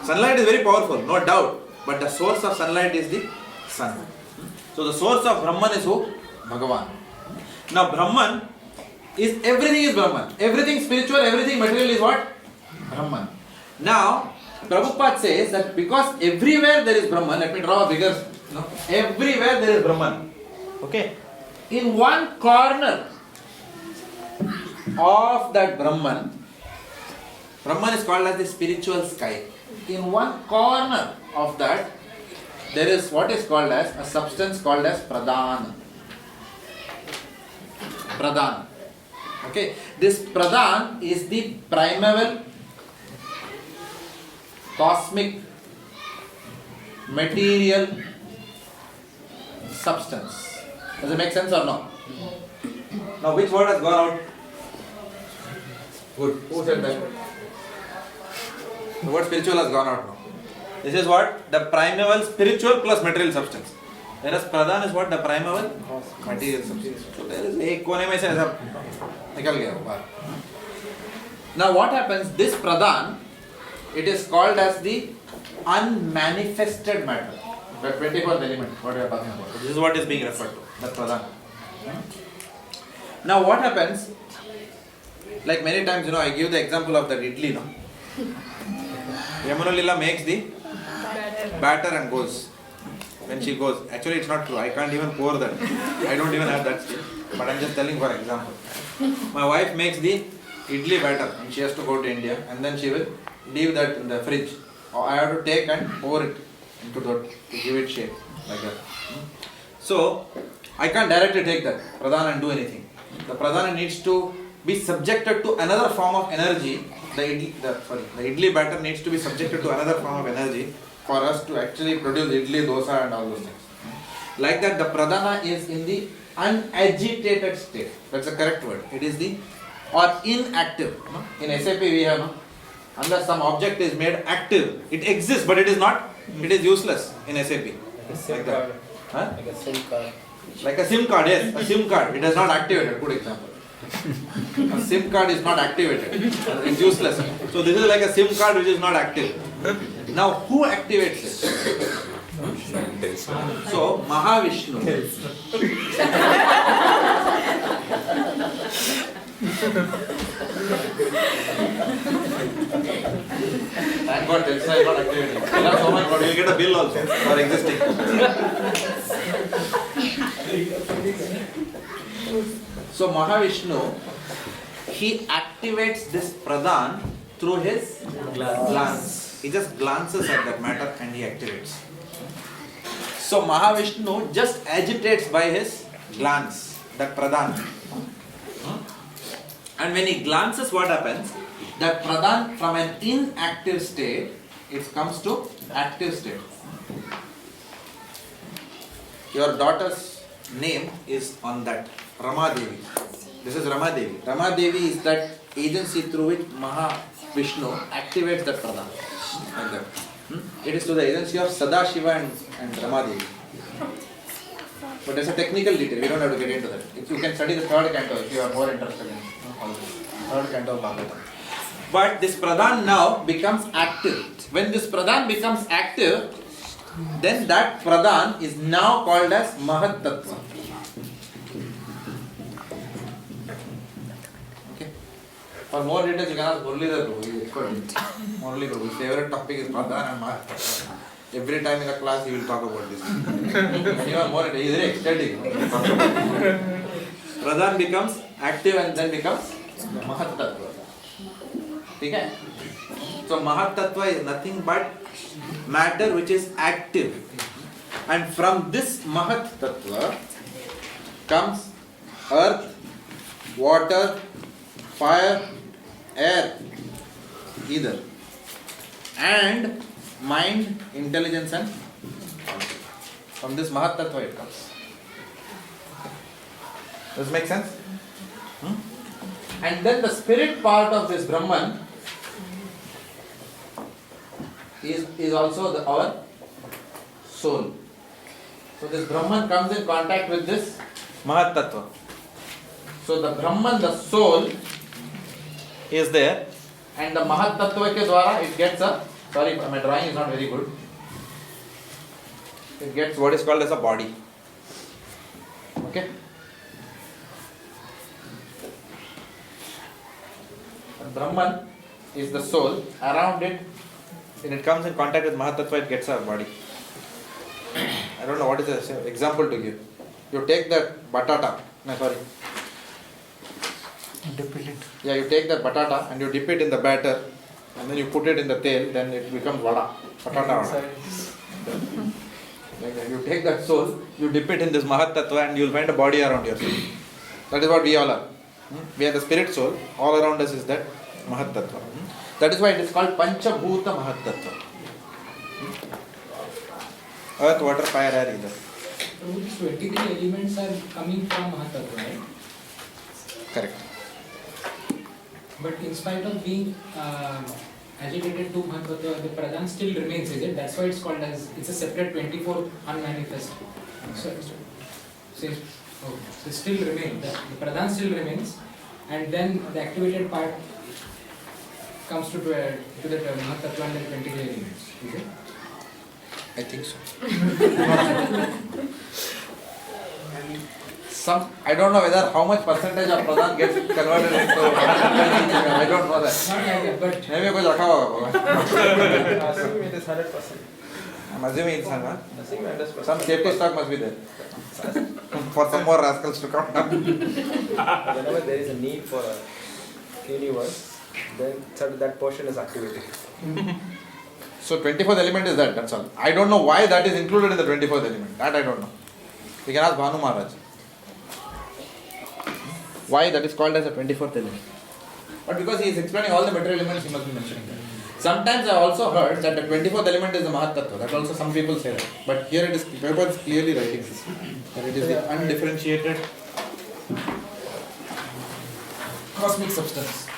Sunlight is very powerful, no doubt. But the source of sunlight is the sun. So the source of Brahman is who? Bhagavan. Now Brahman is, everything is Brahman. Everything spiritual, everything material is what? Brahman. Now, Prabhupada says that because everywhere there is Brahman, let me draw a bigger, everywhere there is Brahman. Okay? In one corner of that Brahman, Brahman is called as the spiritual sky. In one corner of that, there is what is called as a substance called as Pradhan. Pradhan. Okay? This Pradhan is the primeval cosmic material substance. Does it make sense or no? Now which word has gone out? Good. Who said that? The word spiritual has gone out now. This is what? The primeval spiritual plus material substance. Whereas Pradhan is what? The primeval material substance. So there is a kone mein se aisa nikal gaya bahar. Now what happens? This Pradhan, it is called as the unmanifested matter. The 24th element, what we are talking about. This is what is being referred to, the Pradhan. Now what happens, like many times, I give the example of that idli, no? Yamuna Lila makes the batter and goes. When she goes, actually it's not true, I can't even pour that. I don't even have that skill. But I'm just telling for example. My wife makes the idli batter and she has to go to India and then she will leave that in the fridge. I have to take and pour it into that to give it shape like that. So I can't directly take that pradhana and do anything. The pradhana needs to be subjected to another form of energy. The idli batter needs to be subjected to another form of energy for us to actually produce idli, dosa and all those things. Like that, the pradhana is in the unagitated state. That's the correct word. It is the or inactive. In SAP we have unless some object is made active, it exists but it is not. It is useless in SAP. Like that. Huh? Like a SIM card. Like a SIM card, yes. A SIM card. It is not activated. Good example. A SIM card is not activated. It's useless. So this is like a SIM card which is not active. Now, who activates it? So, Mahavishnu. Thank God, Telsa is not activating. Oh my God, you'll get a bill also for existing. So, Mahavishnu, he activates this Pradhan through his glance. He just glances at that matter and he activates. So Mahavishnu just agitates by his glance, that Pradhan. And when he glances, what happens? That Pradhan from an inactive state, it comes to active state. Your daughter's name is on that, Ramadevi. This is Ramadevi. Ramadevi is that agency through which Mahavishnu activates that Pradhan. Like that. It is through the agency of Sadashiva and Ramadevi. But there's a technical detail, we don't have to get into that. If you can study the third canto if you are more interested in all this. Third canto of Bhagavad. But this Pradhan now becomes active. When this Pradhan becomes active, then that Pradhan is now called as Mahat Tattva. For more details, you can ask Muralidhar Prabhu, he is expert. Murali Prabhu, his favorite topic is Pradhan and Mahat Tattva. Every time in a class, he will talk about this. When you are more, he is very extending. Pradhan becomes active and then becomes Mahat Tattva. Okay? So Mahat Tattva is nothing but matter which is active. And from this Mahat Tattva comes earth, water, fire, air, either, and mind, intelligence and consciousness. From this Mahat Tattva it comes. Does it make sense? And then the spirit part of this Brahman is also our soul. So this Brahman comes in contact with this Mahat Tattva. So the Brahman, the soul, is there, and the Mahat Tattva ke dwara it gets a, sorry my drawing is not very good, it gets what is called as a body. Okay? Brahman is the soul, around it, when it comes in contact with Mahat Tattva, it gets a body. I don't know what is the example to give. You take that batata, dip it. Yeah, you take that batata and you dip it in the batter and then you put it in the tail, then it becomes vada, batata vada. Like that. You take that soul, you dip it in this Mahat Tattva and you will find a body around yourself. That is what we all are. We are the spirit soul, all around us is that Mahat Tattva. That is why it is called Panchabhuta Mahat Tattva. Earth, water, fire, air, either. So these 23 elements are coming from Mahat Tattva, right? Correct. But in spite of being agitated to Mahat Tattva, the Pradhan still remains, is it? That's why it's called as, it's a separate 24 unmanifest. So it still remains, the Pradhan still remains, and then the activated part comes to the Mahat Tattva and then 23 elements, is it? I think so. I don't know whether how much percentage of Pradhan gets converted into I don't know that. Not like that, but Maybe कुछ रखा होगा. Assuming it is 100%. I'm assuming it's 100%. Assuming 100%. Some safety stock must be there for some more rascals to come. Whenever there is a need for a universe, then that portion is activated. So 24th element is that, that's all. I don't know why that is included in the 24th element. That I don't know. We can ask Bhanu Maharaj. Why that is called as a 24th element. But because he is explaining all the material elements, he must be mentioning that. Sometimes I also heard that the 24th element is the Mahat Tattva. That also some people say that. But here it is, Prabhupada is clearly writing this. That it is the undifferentiated cosmic substance.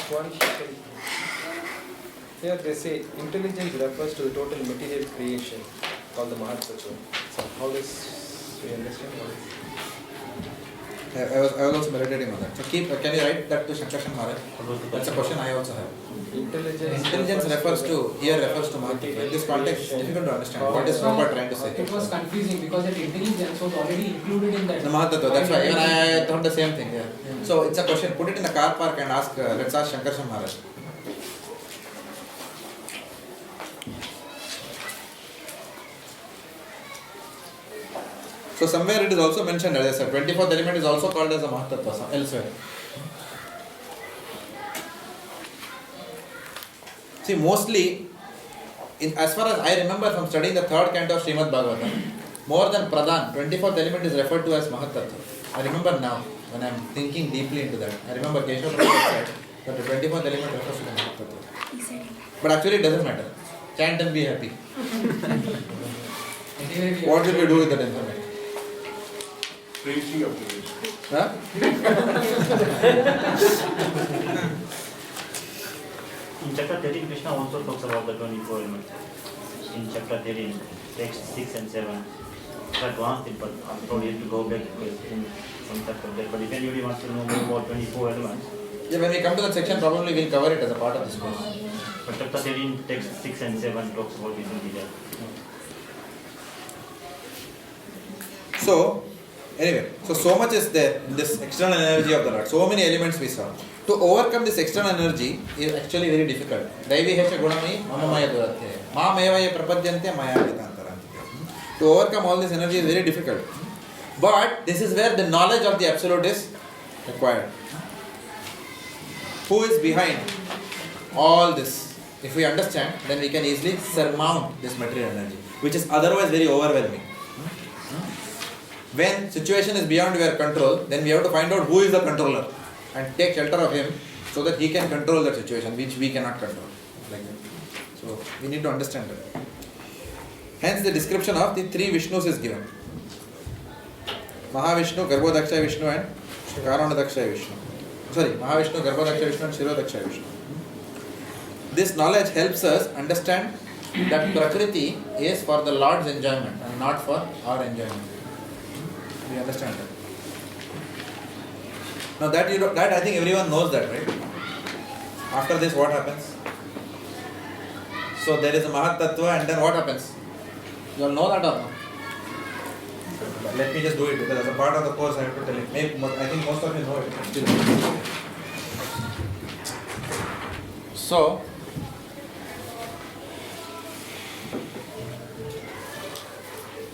One second. Here they say intelligence refers to the total material creation called the Mahat Tattva. So how does we understand what is? I was also meditating on that. So can you write that to Shankarshan Maharaj? That's a question I also have. Intelligence refers to Mahatattva. In this context, it's difficult to understand. What is Prabhupada trying to say? It was confusing because that intelligence was already included in that. The Mahatattva, that's why. Even I thought the same thing. Yeah. So it's a question. Put it in the car park and ask. Let's ask Shankarshan Maharaj. So somewhere it is also mentioned, as I said, 24th element is also called as a Mahatattva elsewhere. See, mostly, as far as I remember from studying the third canto of Srimad Bhagavatam, more than Pradhan, 24th element is referred to as Mahatattva. I remember now, when I am thinking deeply into that. I remember Keshav Prabhupada said that the 24th element refers to the Mahatattva. But actually it doesn't matter. Chant and be happy. What will you do with that information? Preaching of the Huh? In chapter 13, Krishna also talks about the 24 elements. In chapter 13, text 6 and 7. It's advanced it, but I'm probably have to go back in some chapter there. But if anybody wants to know more about 24 elements. Yeah, when we come to that section, probably we'll cover it as a part of this course. But chapter 13, text 6 and 7 talks about this in detail. So, anyway, so much is there in this external energy of the Lord. So many elements we saw. To overcome this external energy is actually very difficult. Daivi hesha gunami mamamaya durathe. Mamevaya prapadyante maya vitantarante. To overcome all this energy is very difficult. But this is where the knowledge of the Absolute is required. Who is behind all this? If we understand, then we can easily surmount this material energy, which is otherwise very overwhelming. When situation is beyond your control, then we have to find out who is the controller and take shelter of him so that he can control that situation which we cannot control. Like that. So we need to understand that. Hence the description of the three Vishnus is given. Mahavishnu, Garbhodakshay Vishnu and Karanadakshay Vishnu. Sorry, Mahavishnu, Garbhodakshay Vishnu and Shirodakshay Vishnu. This knowledge helps us understand that Prakriti is for the Lord's enjoyment and not for our enjoyment. We understand that. Now that I think everyone knows that, right? After this, what happens? So there is a Mahatattva, and then what happens? You all know that or not? Let me just do it because as a part of the course I have to tell it. I think most of you know it. So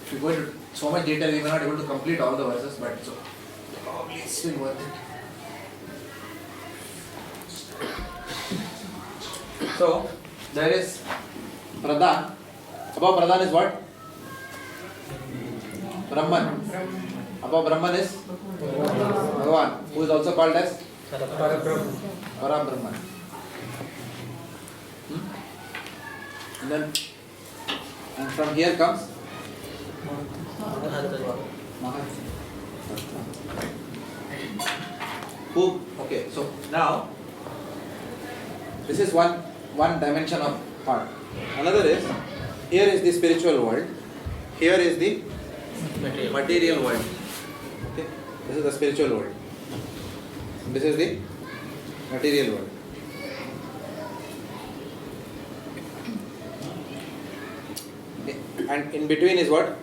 if you go into so much detail, we may not be able to complete all the verses, but so probably it's still worth it. So there is Pradhan. Above Pradhan is what? Brahman. Above Brahman is Bhagavan, who is also called as Parabrahman. And from here comes who? Okay, so now this is one dimension of heart. Another is, here is the spiritual world, here is the material world. Okay, this is the spiritual world. This is the material world. And in between is what?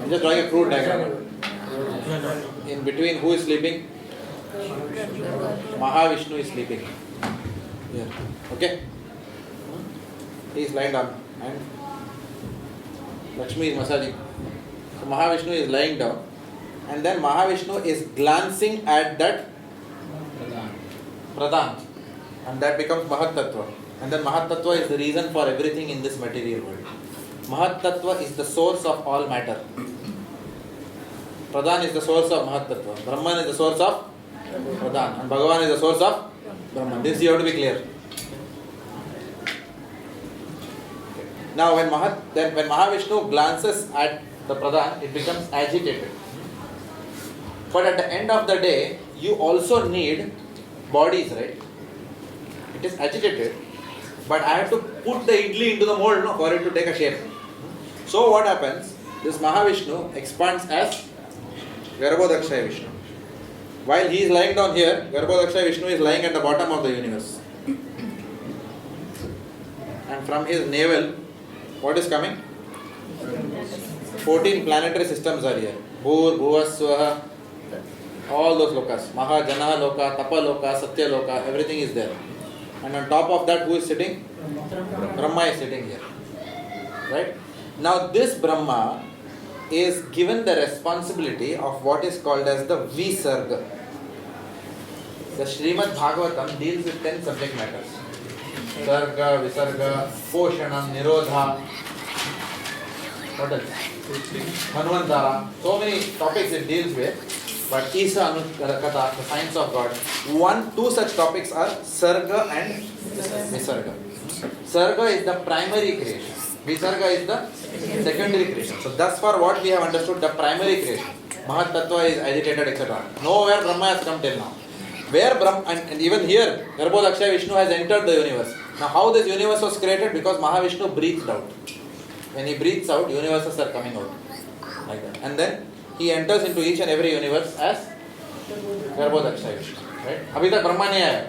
I'm just drawing a crude diagram. In between, who is sleeping? Mahavishnu is sleeping. Here. Okay? He is lying down and Lakshmi is massaging. So Mahavishnu is lying down and then Mahavishnu is glancing at that Pradhan and that becomes Mahatattva. And then Mahatattva is the reason for everything in this material world. Mahatattva is the source of all matter. Pradhan is the source of Mahatattva. Brahman is the source of Pradhan. And Bhagavan is the source of Brahman. This you have to be clear. Now when Mahavishnu glances at the Pradhan, it becomes agitated. But at the end of the day, you also need bodies, right? It is agitated. But I have to put the idli into the mold for it to take a shape. So what happens? This Mahavishnu expands as Garbhodakshay Vishnu. While he is lying down here, Garbhodakshaya Vishnu is lying at the bottom of the universe. And from his navel, what is coming? 14 planetary systems are here. Bhur, Bhuva, Swaha, all those lokas. Maha, Jana Loka, Tapa Loka, Satya Loka, everything is there. And on top of that, who is sitting? Brahma is sitting here. Right? Now this Brahma is given the responsibility of what is called as the Visarga. The Srimad Bhagavatam deals with 10 subject matters. Sarga, Visarga, Poshanam, Nirodha. What else? Manvantara. So many topics it deals with. But Isa Anukata, the science of God. 2 such topics are Sarga and Visarga. Sarga is the primary creation. Visarga is the secondary creation. So thus far what we have understood, the primary creation. Mahat Tattva is agitated, etc. Nowhere Brahma has come till now. Where Brahma, and even here, Garbhodakshaya Vishnu has entered the universe. Now how this universe was created? Because Mahavishnu breathed out. When he breathes out, universes are coming out. Like that. And then he enters into each and every universe as Garbhodakshaya Vishnu. Right? Abhi tak Brahma nahi aaya.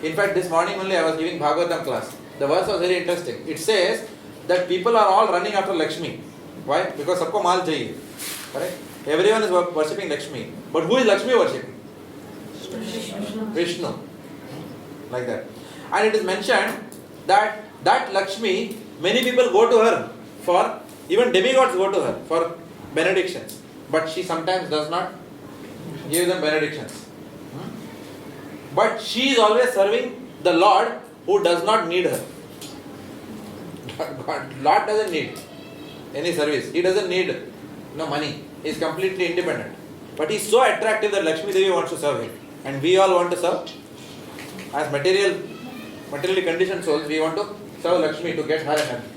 In fact, this morning only I was giving Bhagavatam class. The verse was very interesting. It says that people are all running after Lakshmi. Why? Because sabko maal chahiye. Correct? Everyone is worshipping Lakshmi. But who is Lakshmi worshipping? Vishnu. Like that. And it is mentioned that Lakshmi, many people go to her for, even demigods go to her for benedictions. But she sometimes does not give them benedictions. But she is always serving the Lord who does not need her. Lord doesn't need any service. He doesn't need money. He is completely independent. But he is so attractive that Lakshmi Devi wants to serve him. And we all want to serve. As materially conditioned souls, we want to serve Lakshmi to get her energy.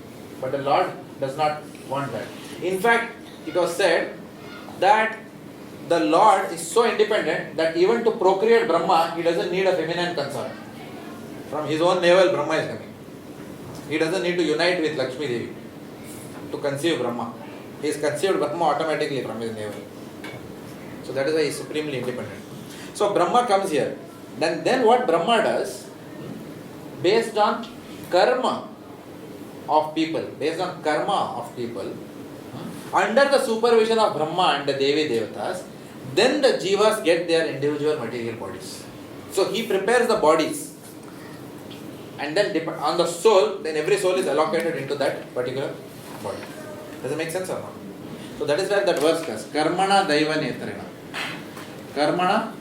But the Lord does not want that. In fact, it was said that the Lord is so independent that even to procreate Brahma, he doesn't need a feminine consort. From his own navel, Brahma is coming. He doesn't need to unite with Lakshmi Devi to conceive Brahma. He is conceived Brahma automatically from his navel. So that is why he is supremely independent. So Brahma comes here. Then what Brahma does, based on karma of people, under the supervision of Brahma and the Devi Devatas, then the Jivas get their individual material bodies. So he prepares the bodies. And then on the soul, then every soul is allocated into that particular body. Does it make sense or not? So that is where that verse comes. Karmana Daiva Netrena. Karmana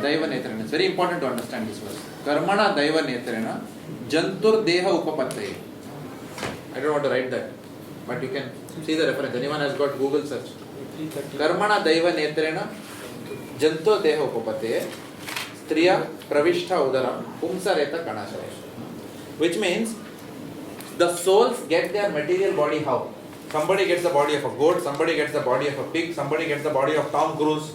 Daiva Netrena. It's very important to understand this verse. Karmana Daiva Netrena. Jantur Deha Upapattaye. I don't want to write that. But you can see the reference. Anyone has got Google search. Karmana Daiva Netrena. Jantur Deha Upapattaye. Striya Pravishta Udaram. Pumsareta Kanashaya. Which means the souls get their material body how? Somebody gets the body of a goat, somebody gets the body of a pig, somebody gets the body of Tom Cruise,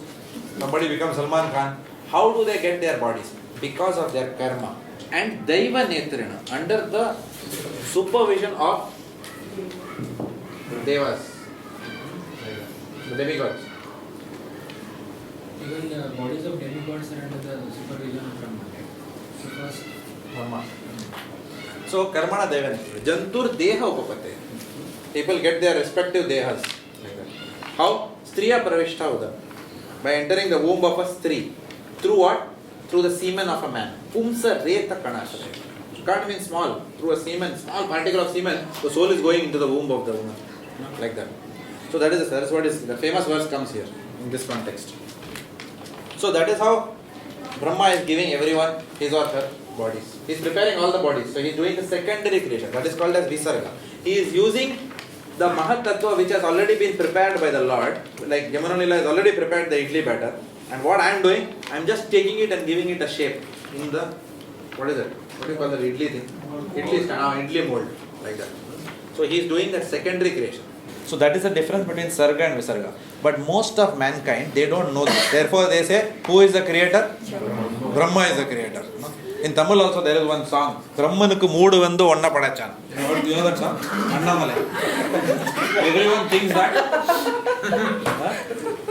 somebody becomes Salman Khan. How do they get their bodies? Because of their karma. And Daiva Netrena, under the supervision of Devas, the demigods. Even the bodies of demigods are under the supervision of Brahma. So first Brahma. So Karmana Daiva Netrena. Jantur Deha Upapate. People get their respective dehas. Like that. How? Striya Pravishta Uda. By entering the womb of a Stri. Through what? Through the semen of a man. Pumsa Reta Kanashara. Can't mean small. Through a semen, small particle of semen, the soul is going into the womb of the woman. Like that. So that is what is the famous verse comes here in this context. So that is how Brahma is giving everyone his or her bodies. He is preparing all the bodies. So he is doing the secondary creation. That is called as Visarga. He is using the Mahat Tattva which has already been prepared by the Lord. Like Yamuna Lila has already prepared the idli batter. And what I am doing, I am just taking it and giving it a shape in the, what is it? What do you call the idli thing? Idli mold. Like that. So he is doing that secondary creation. So that is the difference between Sarga and Visarga. But most of mankind, they don't know this. Therefore they say, who is the creator? Brahma is the creator. In Tamil also there is one song. Brahmanukku moodu vandu onna padachan. You know that song? Annamalai. Everyone thinks that.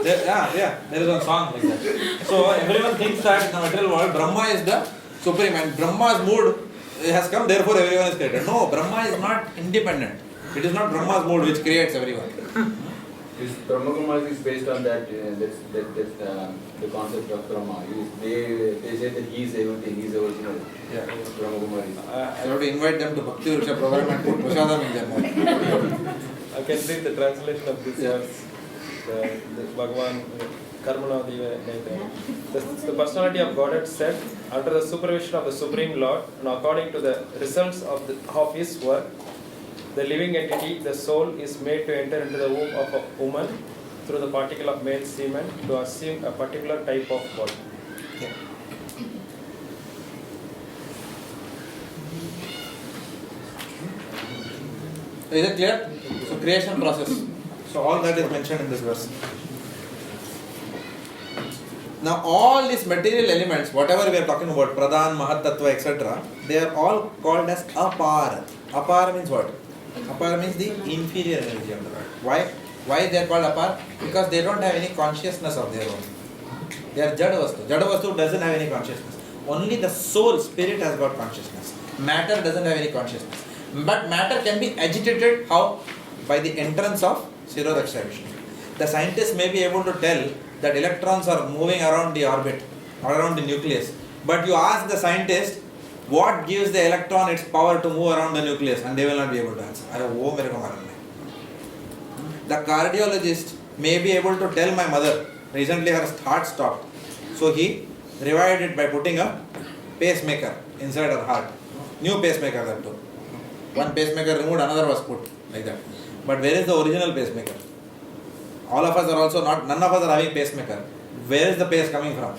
There is one song like that. So everyone thinks that in the material world, Brahma is the supreme and Brahma's mood has come, therefore everyone is created. No, Brahma is not independent. It is not Brahma's mood which creates everyone. This Brahma Kumar is based on that, the concept of Brahma. They say that he is everything, he is original. Yeah. Brahma Kumar is. You have to invite them to Bhaktivedanta program and put prasadam in their mouth. I can read the translation of this verse. The Bhagavan Karmana the personality of Godhead said, under the supervision of the Supreme Lord and according to the results of his work, the living entity, the soul, is made to enter into the womb of a woman through the particle of male semen to assume a particular type of body. Yeah. Is it clear? So creation process. So all that is mentioned in this verse. Now all these material elements, whatever we are talking about, Pradhan, Mahat Tattva, etc., they are all called as apara. Apara means what? Apara means the inferior energy of the Lord. Why? Why they are called apara? Because they don't have any consciousness of their own. They are Jadavastu. Jadavastu doesn't have any consciousness. Only the soul, spirit has got consciousness. Matter doesn't have any consciousness. But matter can be agitated, how? By the entrance of Sirodakshaya Vishnu. The scientists may be able to tell that electrons are moving around the orbit, or around the nucleus. But you ask the scientist, what gives the electron its power to move around the nucleus, and they will not be able to answer. The cardiologist may be able to tell my mother, recently her heart stopped. So he revived it by putting a pacemaker inside her heart. New pacemaker that too. One pacemaker removed, another was put, like that. But where is the original pacemaker? All of us are also not, none of us are having pacemaker. Where is the pace coming from?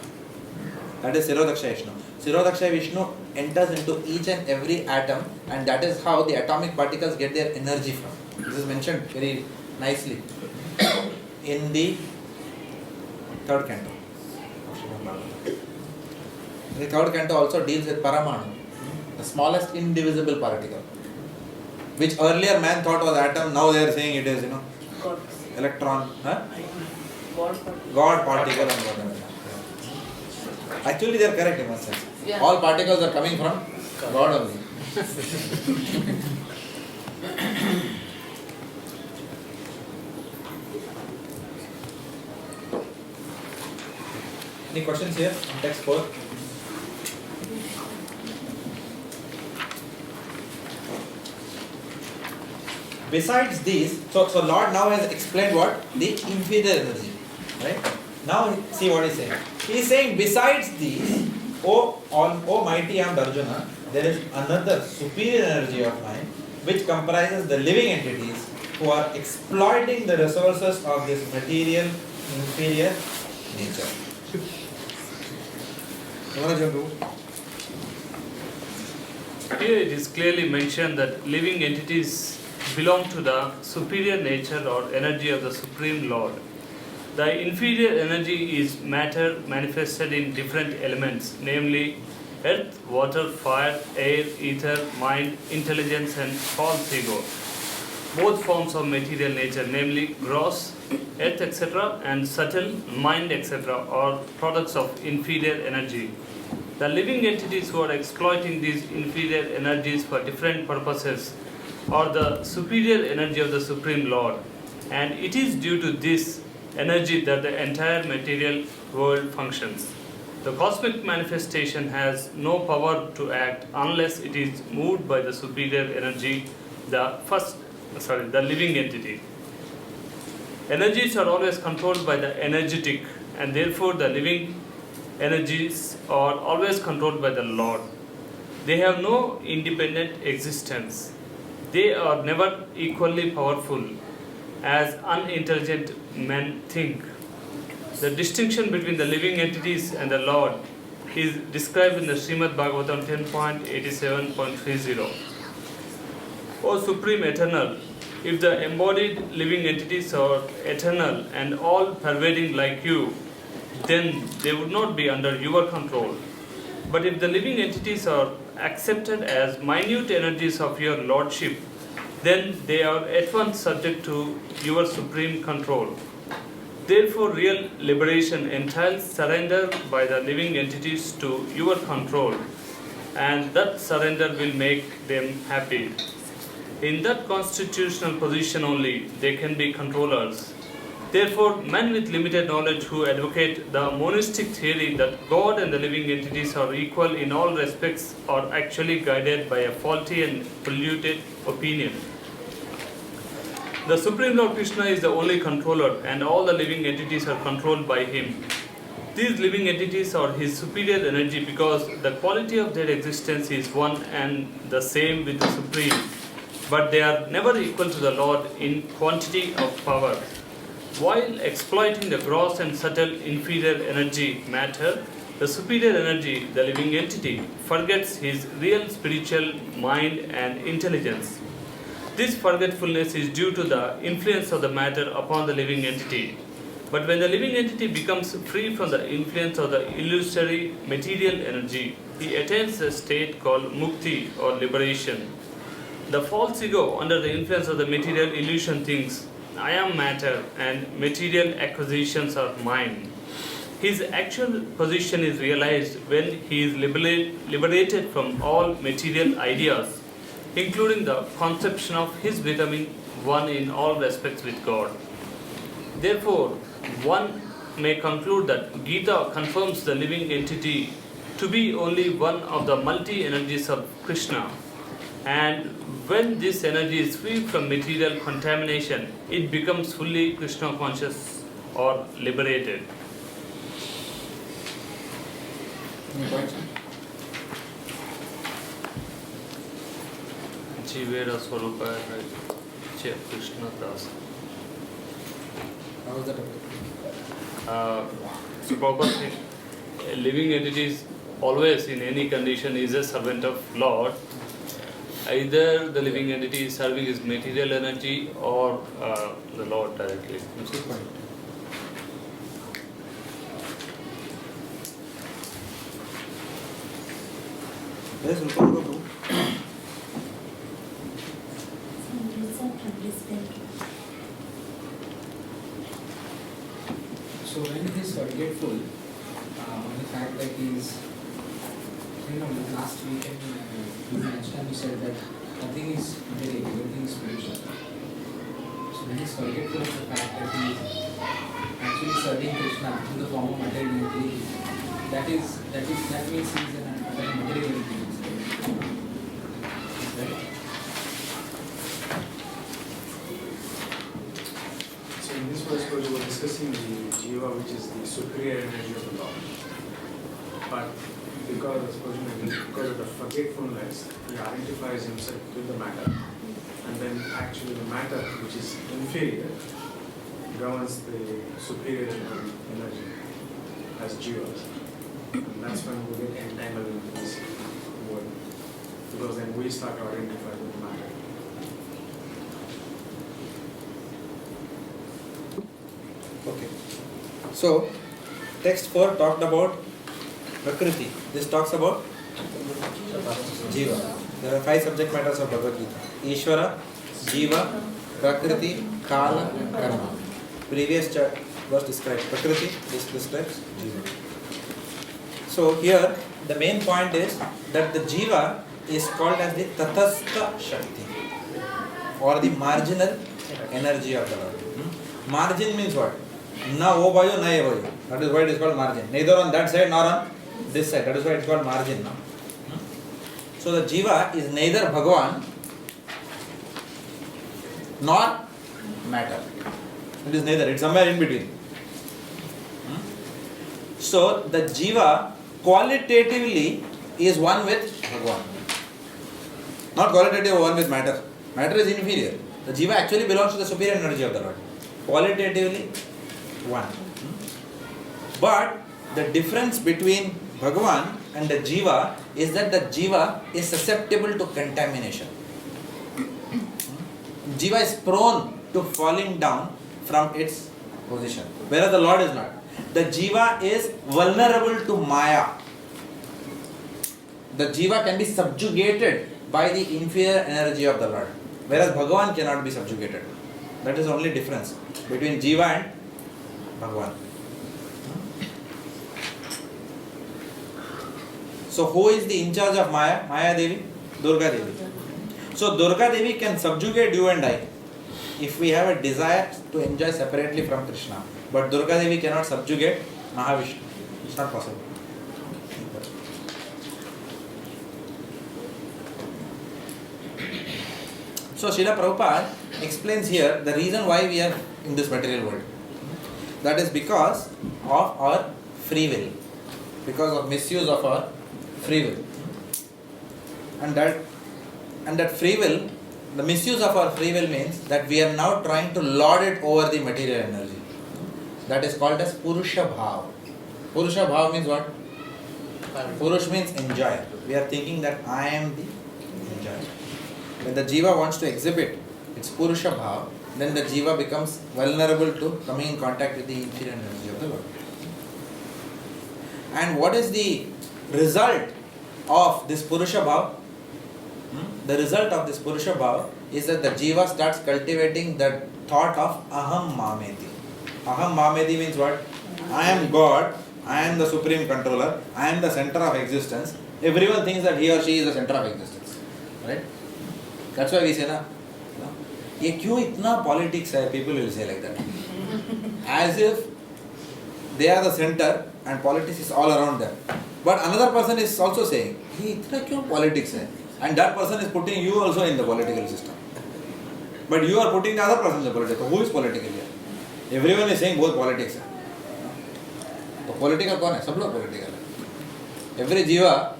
That is Sirodakshaya Vishnu. Sirodakshaya Vishnu enters into each and every atom, and that is how the atomic particles get their energy from. This is mentioned very nicely in the third canto. The third canto also deals with Paramanu, the smallest indivisible particle, which earlier man thought was atom, now they are saying it is, electron, God particle and whatever. Actually they are correct in one sense. Yeah. All particles are coming from God only. Any questions here on text 4? Besides these, so Lord now has explained what? The inferior energy. Right? Now see what he is saying. He is saying besides these, O mighty armed Arjuna, there is another superior energy of mine which comprises the living entities who are exploiting the resources of this material inferior nature. Here it is clearly mentioned that living entities belong to the superior nature or energy of the Supreme Lord. The inferior energy is matter manifested in different elements, namely earth, water, fire, air, ether, mind, intelligence and false ego. Both forms of material nature, namely gross, earth, etc. and subtle, mind, etc. are products of inferior energy. The living entities who are exploiting these inferior energies for different purposes are the superior energy of the Supreme Lord, and it is due to this energy that the entire material world functions. The cosmic manifestation has no power to act unless it is moved by the superior energy, the living entity. Energies are always controlled by the energetic, and therefore the living energies are always controlled by the Lord. They have no independent existence. They are never equally powerful as unintelligent men think. The distinction between the living entities and the Lord is described in the Srimad Bhagavatam 10.87.30. O Supreme Eternal, if the embodied living entities are eternal and all pervading like you, then they would not be under your control. But if the living entities are accepted as minute energies of your Lordship, then they are at once subject to your supreme control. Therefore, real liberation entails surrender by the living entities to your control, and that surrender will make them happy. In that constitutional position only, they can be controllers. Therefore, men with limited knowledge who advocate the monistic theory that God and the living entities are equal in all respects are actually guided by a faulty and polluted opinion. The Supreme Lord Krishna is the only controller, and all the living entities are controlled by him. These living entities are his superior energy because the quality of their existence is one and the same with the Supreme, but they are never equal to the Lord in quantity of power. While exploiting the gross and subtle inferior energy matter, the superior energy, the living entity, forgets his real spiritual mind and intelligence. This forgetfulness is due to the influence of the matter upon the living entity. But when the living entity becomes free from the influence of the illusory material energy, he attains a state called mukti or liberation. The false ego, under the influence of the material illusion, thinks, I am matter and material acquisitions are mine. His actual position is realized when he is liberated from all material ideas, including the conception of his becoming one in all respects with God. Therefore, one may conclude that Gita confirms the living entity to be only one of the multi-energies of Krishna. And when this energy is free from material contamination, it becomes fully Krishna conscious or liberated. Any points? Jivera Swarupa Krishna Das. How is that? So Prabhupada said, a living entity is always in any condition is a servant of Lord. Either the living entity is serving his material energy or the Lord directly. Good point. Yes, Rupa. So when he is forgetful on the fact that he is, last weekend he said that nothing is material, everything is spiritual. So when he is forgetful of the fact that he is actually serving Krishna in the form of materiality, that means he is an material being. Right? So in this verse, we were discussing the jiva, which is the superior energy of the Lord. But because of the forgetfulness, he identifies himself with the matter. And then actually the matter, which is inferior, governs the superior energy as jivas. And that's when we get entangled into this world. Because then we start to identify with the matter. Okay. So, text 4 talked about Prakriti. This talks about Jiva. There are 5 subject matters of Bhagavad Gita. Ishvara, Jiva, Prakriti, Kala, Karma. Previous verse describes Prakriti, this describes Jiva. So here, the main point is that the Jiva is called as the Tathastha Shakti or the marginal energy of the Lord. Margin means what? Na o bayo, na e bayo. That is why it is called margin. Neither on that side nor on this side. That is why it is called margin. No? So the Jiva is neither Bhagavan nor matter. It is neither. It is somewhere in between. So the Jiva qualitatively is one with Bhagavan. Not qualitative one with matter. Matter is inferior. The Jiva actually belongs to the superior energy of the Lord. Qualitatively one. But the difference between Bhagavan and the Jiva is that the Jiva is susceptible to contamination. Jiva is prone to falling down from its position, whereas the Lord is not. The Jiva is vulnerable to Maya. The Jiva can be subjugated by the inferior energy of the Lord, whereas Bhagavan cannot be subjugated. That is the only difference between Jiva and Bhagavan. So who is the in charge of Maya? Maya Devi? Durga Devi. So Durga Devi can subjugate you and I if we have a desire to enjoy separately from Krishna. But Durga Devi cannot subjugate Mahavishnu. It's not possible. So Srila Prabhupada explains here the reason why we are in this material world. That is because of our free will. Because of misuse of our free will. And that free will, the misuse of our free will means that we are now trying to lord it over the material energy. That is called as Purusha Bhav. Purusha Bhav means what? Purush means enjoyer. We are thinking that I am the enjoyer. When the Jiva wants to exhibit its Purusha Bhav, then the Jiva becomes vulnerable to coming in contact with the inferior energy of the Lord. And what is the result of this Purusha Bhav? The result of this Purusha Bhav is that the Jiva starts cultivating the thought of Aham Mameti. Aham Mameti means what? I am God, I am the supreme controller, I am the center of existence. Everyone thinks that he or she is the center of existence. Right? That's why we say, na, ये क्यों इतना politics है? People will say like that. As if they are the center and politics is all around them. But another person is also saying, ये इतना क्यों politics है? And that person is putting you also in the political system. But you are putting the other person in the political. Who is political here? Everyone is saying both politics है. तो political कौन है? सब लोग political है. Every jiva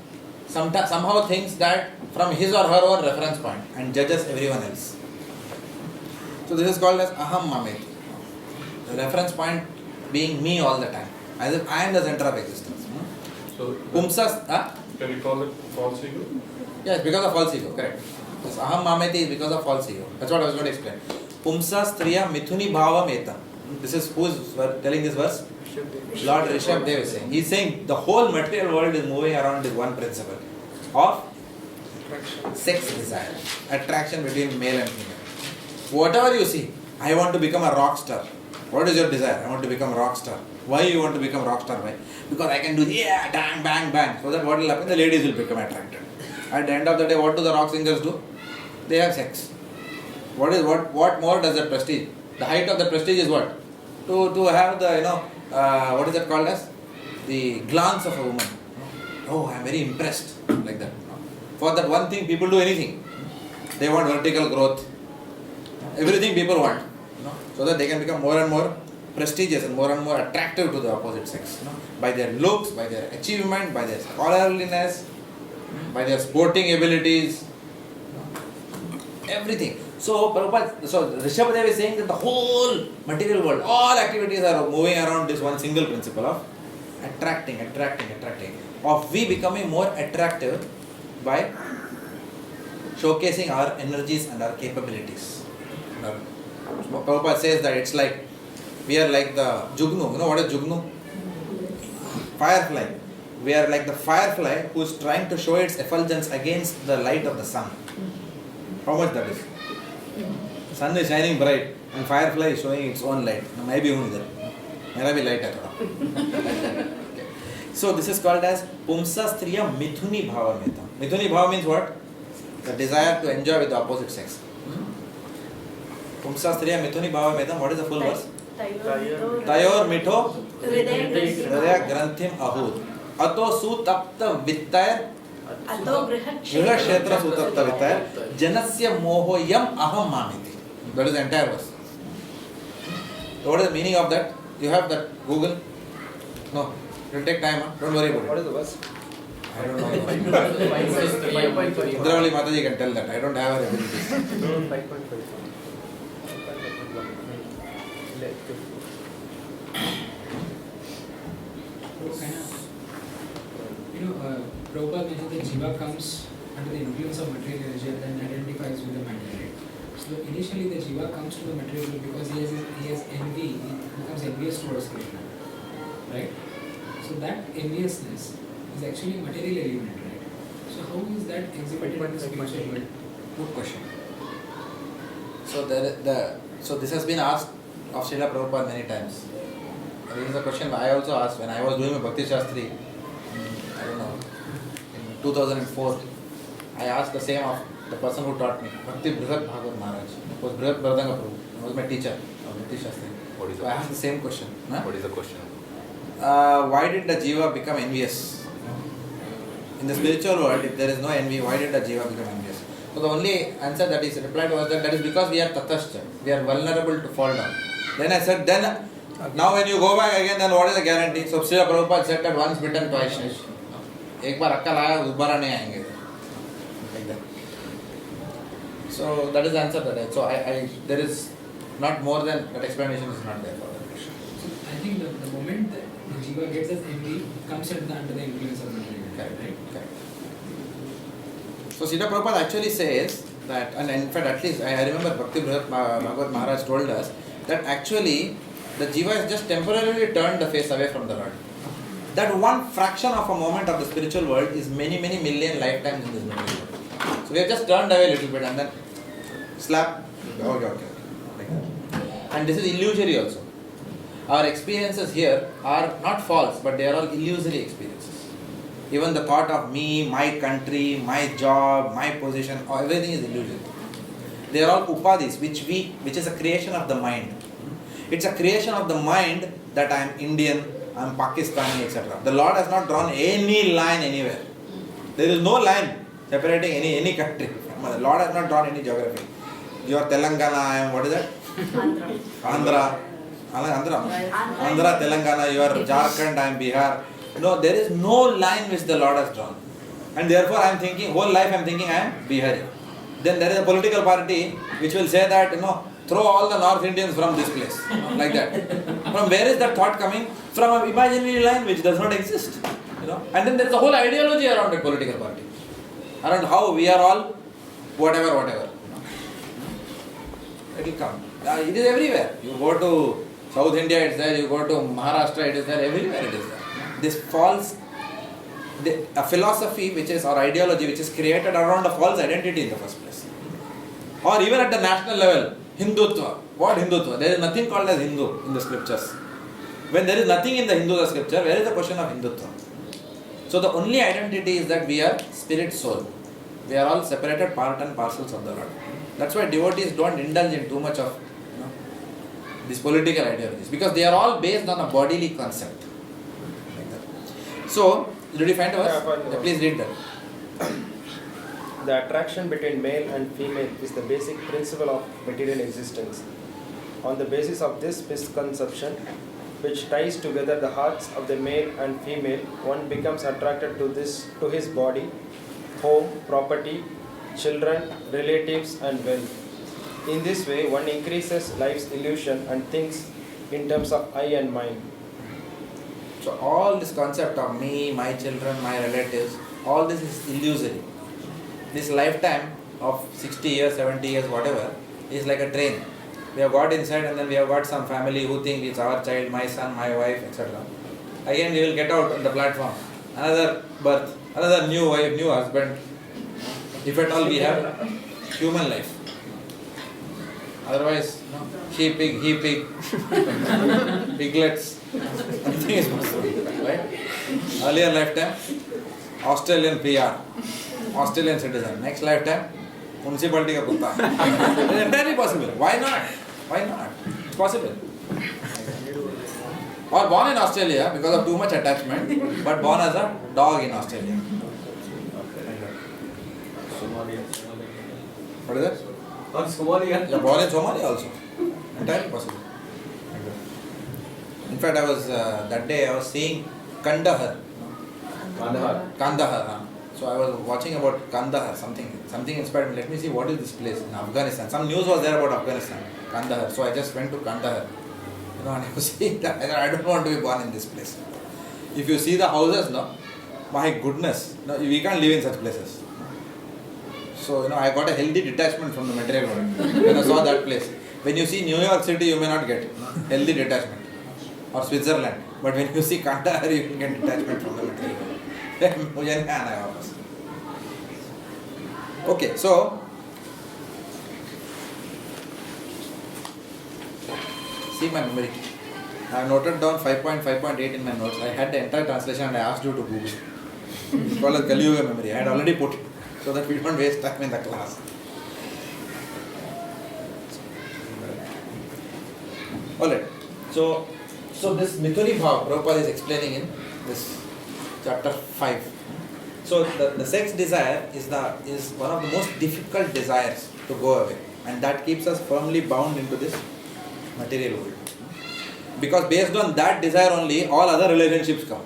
somehow thinks that from his or her own reference point and judges everyone else. So this is called as Aham Mameti. The reference point being me all the time. As if I am the center of existence. So, Pumsas, can we call it false ego? Yes, because of false ego, correct. This Aham Mameti is because of false ego. That's what I was going to explain. Pumsastriya mithuni bhava meta. This is who is telling this verse? Lord Rishabh Dev is saying. He is saying the whole material world is moving around this one principle of sex desire, attraction between male and female. Whatever you see, I want to become a rock star. What is your desire? I want to become a rock star. Why you want to become a rock star? Why? Because I can do bang, bang, bang. So that what will happen? The ladies will become attracted. At the end of the day, what do the rock singers do? They have sex. What more does that prestige? The height of the prestige is what? To have the, what is that called as? The glance of a woman. Oh, I am very impressed. Like that. For that one thing, people do anything. They want vertical growth. Everything people want. So that they can become more and more prestigious and more attractive to the opposite sex. By their looks, by their achievement, by their scholarliness, by their sporting abilities, everything. So Rishabh Dev is saying that the whole material world, all activities are moving around this one single principle of attracting. Of we becoming more attractive by showcasing our energies and our capabilities. Prabhupada says that it's like, we are like the Jugnu. You know what is Jugnu? Firefly. We are like the firefly who is trying to show its effulgence against the light of the sun. How much that is? Sun is shining bright and firefly is showing its own light. Maybe only that. Maybe light at all. So this is called as Pumsastriya Mithuni Bhava Meta. Mithuni Bhava means what? The desire to enjoy with the opposite sex. Pumsastriya Mithuni Bhava Meta. What is the full verse? Tayor Mitho Hridaya Granthim Ahud. Ato Sutapta Vittaya Griha Kshetra Sutapta Vittaya Janasya Moho Yam Aham Mamiti. That is the entire verse. So what is the meaning of that? You have that Google? No. It will take time. Don't worry about it. What is the verse? I don't know. Indravali Mataji can tell that. I don't have her abilities. 5.5. Prabhupada mentioned that Jiva comes under the influence of material energy and then identifies with the material. So initially the Jiva comes to the material because he has envy, he becomes envious towards Krishna. Right? So that enviousness is actually a material element, right? So how is that exhibited in the spiritual world? Good question. So this has been asked of Srila Prabhupada many times. This is a question I also asked when I was doing my Bhakti Shastri, I don't know, in 2004. I asked the same of the person who taught me, Bhakti Bhagavad Maharaj. It was Bhagavad Prabhu. He was my teacher of Bhakti Shastri. What is So I asked the same question. Huh? What is the question? Why did the jiva become envious? In the spiritual world, if there is no envy, why did the jiva become envious? So the only answer that is replied was that is because we are tatascha. We are vulnerable to fall down. Then I said, now when you go back again, then what is the guarantee? So Srila Prabhupada said that once bitten, twice shy. एक बार अक्कल आया दोबारा नहीं आएंगे. Like that. So that is the answer that so there is not more than that explanation is not there for that question. So I think the moment that the jiva gets as envy, it comes under the influence of material. Correct. So Srila Prabhupada actually says that, and in fact at least I remember Bhagavad Maharaj told us that actually the jiva has just temporarily turned the face away from the Lord. That one fraction of a moment of the spiritual world is many million lifetimes in this material world. So we have just turned away a little bit and then slap. Okay. Like that. And this is illusory also. Our experiences here are not false, but they are all illusory experiences. Even the thought of me, my country, my job, my position, everything is illusion. They are all upadhis, which is a creation of the mind. It's a creation of the mind that I am Indian, I am Pakistani, etc. The Lord has not drawn any line anywhere. There is no line separating any country. The Lord has not drawn any geography. You are Telangana, I am, what is that? Andhra, Telangana, you are Jharkhand, I am Bihar. No, there is no line which the Lord has drawn. And therefore I am thinking, whole life I am thinking I am Bihari. Then there is a political party which will say that, throw all the North Indians from this place. Like that. From where is that thought coming? From an imaginary line which does not exist. And then there is a whole ideology around that political party. Around how we are all whatever. It will come. It is everywhere. You go to South India, it is there. You go to Maharashtra, it is there. Everywhere it is there. This false, a philosophy which is, or ideology which is created around a false identity in the first place. Or even at the national level, Hindutva. What Hindutva? There is nothing called as Hindu in the scriptures. When there is nothing in the Hindu scripture, where is the question of Hindutva? So the only identity is that we are spirit soul. We are all separated part and parcels of the Lord. That's why devotees don't indulge in too much of these political ideologies, because they are all based on a bodily concept. Like that. So, did you find a verse? Yeah, please read that. The attraction between male and female is the basic principle of material existence. On the basis of this misconception, which ties together the hearts of the male and female, one becomes attracted to his body, home, property, children, relatives, and wealth. In this way, one increases life's illusion and thinks in terms of I and mine. So all this concept of me, my children, my relatives, all this is illusory. This lifetime of 60 years, 70 years, whatever, is like a train. We have got inside and then we have got some family who think it's our child, my son, my wife, etc. Again we will get out on the platform. Another birth, another new wife, new husband. If at all we have human life. Otherwise, he pig, piglets, nothing is possible, right? Earlier lifetime, Australian PR, Australian citizen. Next lifetime, municipality ka kutta. It is entirely possible. Why not? It's possible. Or born in Australia because of too much attachment, but born as a dog in Australia. What is that? Somalia. Yeah, born in Somalia also. Entirely possible. In fact, I was that day I was seeing Kandahar. So I was watching about Kandahar. Something inspired me. Let me see what is this place in Afghanistan. Some news was there about Afghanistan, Kandahar. So I just went to Kandahar. And I was seeing that. I don't want to be born in this place. If you see the houses, my goodness, we can't live in such places. So, I got a healthy detachment from the material world when I saw that place. When you see New York City, you may not get healthy detachment, or Switzerland. But when you see Kandahar, you can get detachment from the material world. Okay, so see my memory. I have noted down 5.5.8 in my notes. I had the entire translation and I asked you to Google. It's called as Kali Yuga memory. I had already put it so that we don't waste time in the class. Alright. So this Mithuni Bhav, Prabhupada is explaining in this chapter 5. So the sex desire is one of the most difficult desires to go away, and that keeps us firmly bound into this material world. Because based on that desire only, all other relationships come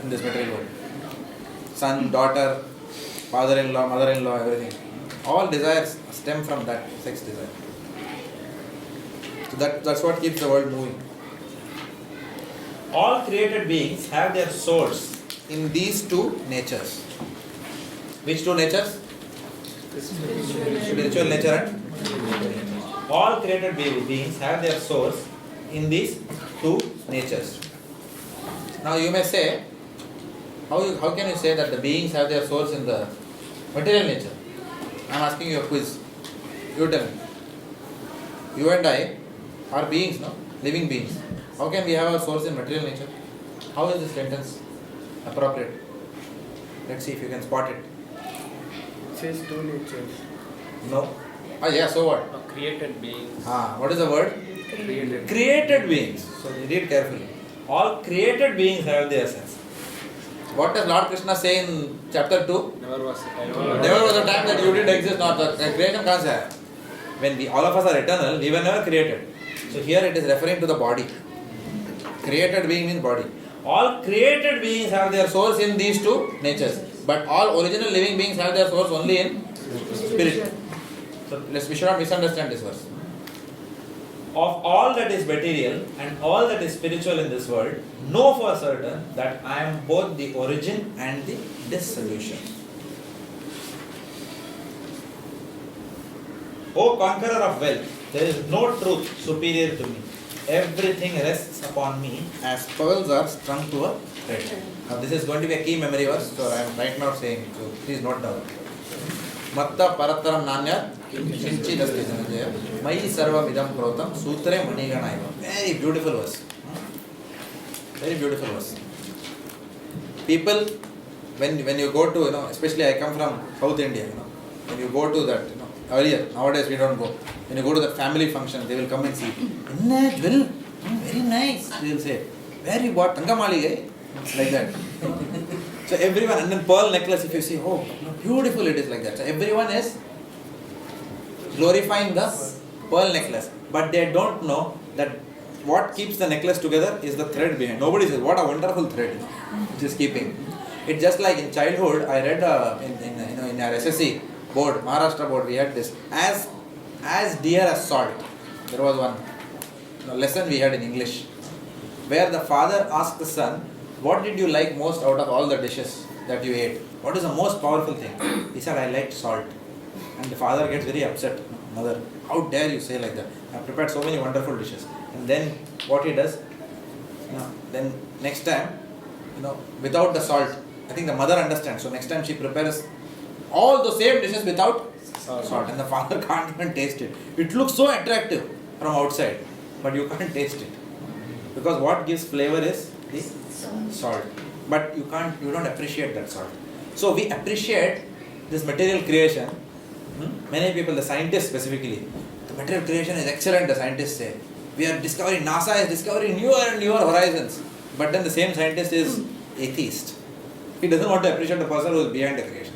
in this material world. Son, daughter, father-in-law, mother-in-law, everything. All desires stem from that sex desire. So that's what keeps the world moving. All created beings have their source in these two natures. Which two natures? Spiritual nature and all created beings have their source in these two natures. Now you may say, how can you say that the beings have their source in the material nature? I am asking you a quiz. You tell me. You and I are beings, no? Living beings. How can we have our source in material nature? How is this sentence appropriate? Let's see if you can spot it. It says two natures. No. Yeah, so what? Created beings. What is the word? Created. Created beings. So read carefully. All created beings have their sense. What does Lord Krishna say in chapter 2? Never was a time that you didn't exist, not the creation can't say. When all of us are eternal, we were never created. So here it is referring to the body. Created being means body. All created beings have their source in these two natures. But all original living beings have their source only in spirit. So we should not misunderstand this verse. Of all that is material and all that is spiritual in this world, know for certain that I am both the origin and the dissolution. O conqueror of wealth, there is no truth superior to me. Everything rests upon me as pearls are strung to a thread. Now this is going to be a key memory verse, so I am right now saying, so please note down. Matta parataram nanya kinchi dasti janajaya mai sarvam idam protam sutre maniganaiva. Very beautiful verse. Very beautiful verse. People, when you go to, especially I come from South India, when you go to that, earlier, nowadays we don't go. When you go to the family function, they will come and see. Very nice, they will say. Very what? Tangamali, like that. So everyone, and then pearl necklace, if you see, oh, beautiful it is like that. So everyone is glorifying the pearl necklace. But they don't know that what keeps the necklace together is the thread behind. Nobody says, what a wonderful thread which is keeping. It's just like in childhood, I read in our SSC board, Maharashtra board, we had this. As dear as salt. There was one lesson we had in English, where the father asked the son, what did you like most out of all the dishes that you ate? What is the most powerful thing? He said, I liked salt. And the father gets very upset. Mother, how dare you say like that? I have prepared so many wonderful dishes. And then what he does, then next time, without the salt, I think the mother understands. So next time she prepares all the same dishes without salt. And the father can't even taste it. It looks so attractive from outside, but you can't taste it. Because what gives flavor is the salt. But you don't appreciate that salt. So we appreciate this material creation. Many people, the scientists specifically, the material creation is excellent, the scientists say. We are discovering, NASA is discovering newer and newer horizons. But then the same scientist is atheist. He doesn't want to appreciate the person who is behind the creation.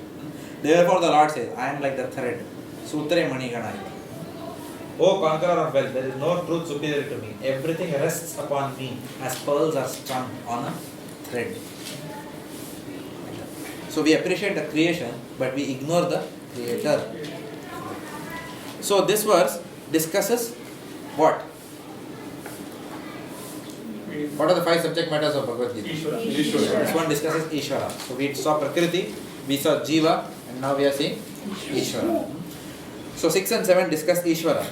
Therefore the Lord says, I am like the thread. Sutre maniganaiva. O conqueror of wealth, there is no truth superior to me. Everything rests upon me as pearls are strung on a thread. So we appreciate the creation, but we ignore the creator. So this verse discusses what? What are the 5 subject matters of Bhagavad Gita? Ishvara. This one discusses Ishvara. So we saw Prakriti, we saw Jiva, and now we are seeing Ishvara. So 6 and 7 discuss Ishvara.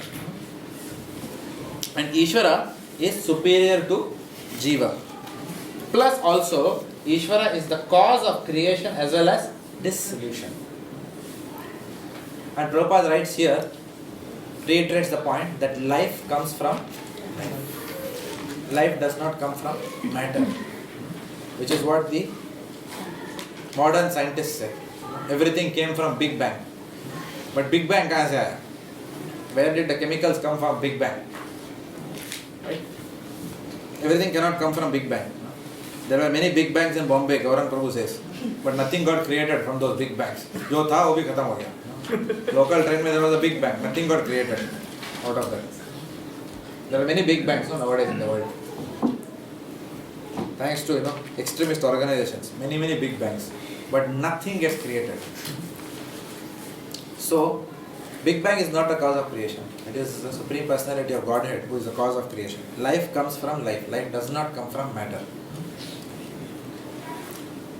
And Ishvara is superior to Jiva. Plus also, Ishvara is the cause of creation as well as dissolution. And Prabhupada writes here, reiterates the point that life comes from life. life does not come from matter, which is what the modern scientists say. Everything came from Big Bang. But Big Bang kahan se aaya? Where did the chemicals come from Big Bang? Right? Everything cannot come from Big Bang. There were many Big Bangs in Bombay, Gaurang Prabhu says. But nothing got created from those Big Bangs. Jo tha, wo bhi khatam ho gaya. Local train mein there was a Big Bang. Nothing got created out of that. There are many Big Bangs nowadays in the world. Thanks to extremist organizations. Many Big Bangs. But nothing gets created. So, Big Bang is not a cause of creation. It is the Supreme Personality of Godhead who is the cause of creation. Life comes from life. Life does not come from matter.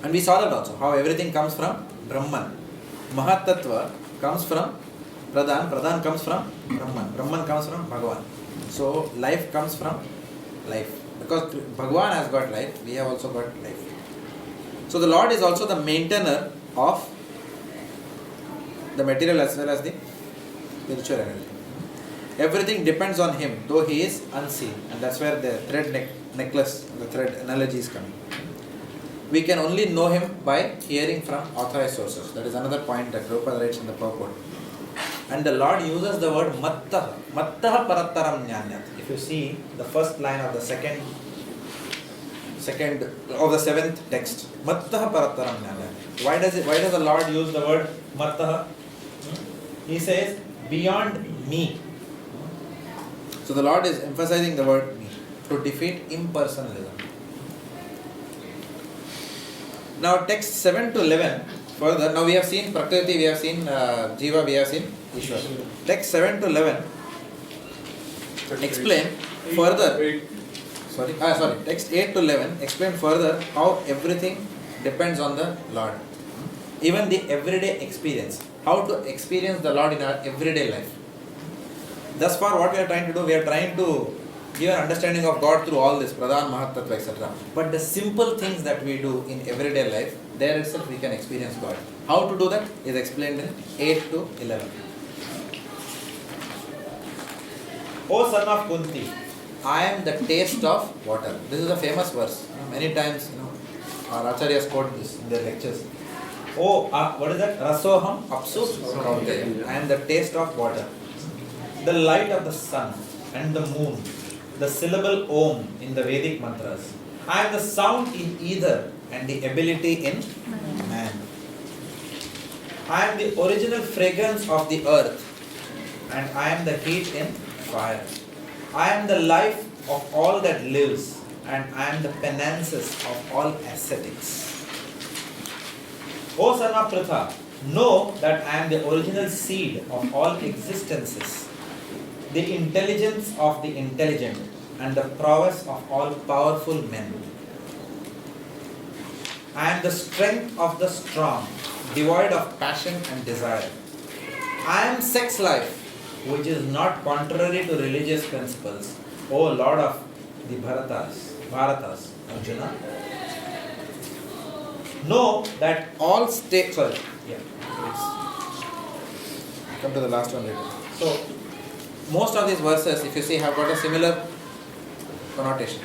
And we saw that also, how everything comes from Brahman. Mahat Tattva comes from Pradhan, Pradhan comes from Brahman, Brahman comes from Bhagavan. So life comes from life. Because Bhagavan has got life, we have also got life. So the Lord is also the maintainer of the material as well as the spiritual energy. Everything depends on Him, though He is unseen. And that's where the thread necklace, the thread analogy is coming. We can only know Him by hearing from authorized sources. That is another point that Prabhupada writes in the purport. And the Lord uses the word mattaha. Mattaha parattaram jnanyat. If you see the first line of the second of the seventh text, mattaha parattaram jnanyat. Why does the Lord use the word mattaha? He says beyond me. So the Lord is emphasizing the word me to defeat impersonalism. Now text 7 to 11 further. Now we have seen Prakriti, we have seen Jiva, we have seen Ishwar. Text 7 to 11 explain further. Text 8 to 11 explain further how everything depends on the Lord. Even the everyday experience. How to experience the Lord in our everyday life. Thus far what we are trying to do, we are trying to give an understanding of God through all this, Pradhan, Mahat Tattva, etc. But the simple things that we do in everyday life, there itself we can experience God. How to do that is explained in 8 to 11. O son of Kunti, I am the taste of water. This is a famous verse. Many times, our acharyas quote this in their lectures. What is that? Rasoham apsu kaunteya. I am the taste of water. The light of the sun and the moon. The syllable Om in the Vedic mantras. I am the sound in ether and the ability in man. I am the original fragrance of the earth and I am the heat in fire. I am the life of all that lives and I am the penances of all ascetics. O son of Pritha, know that I am the original seed of all existences, the intelligence of the intelligent, and the prowess of all powerful men. I am the strength of the strong, devoid of passion and desire. I am sex life, which is not contrary to religious principles. O Lord of the Bharatas, Arjuna, know that all states. Come to the last one later. So, most of these verses, if you see, have got a similar connotation.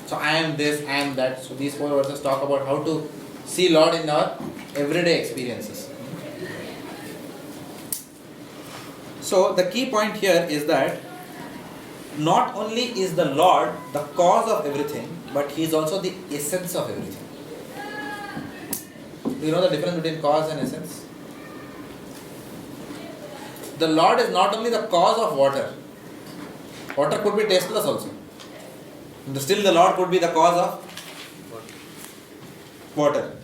So, I am this, I am that. So, these 4 verses talk about how to see Lord in our everyday experiences. So, the key point here is that not only is the Lord the cause of everything, but He is also the essence of everything. Do you know the difference between cause and essence? The Lord is not only the cause of water. Water could be tasteless also. Still the Lord could be the cause of water.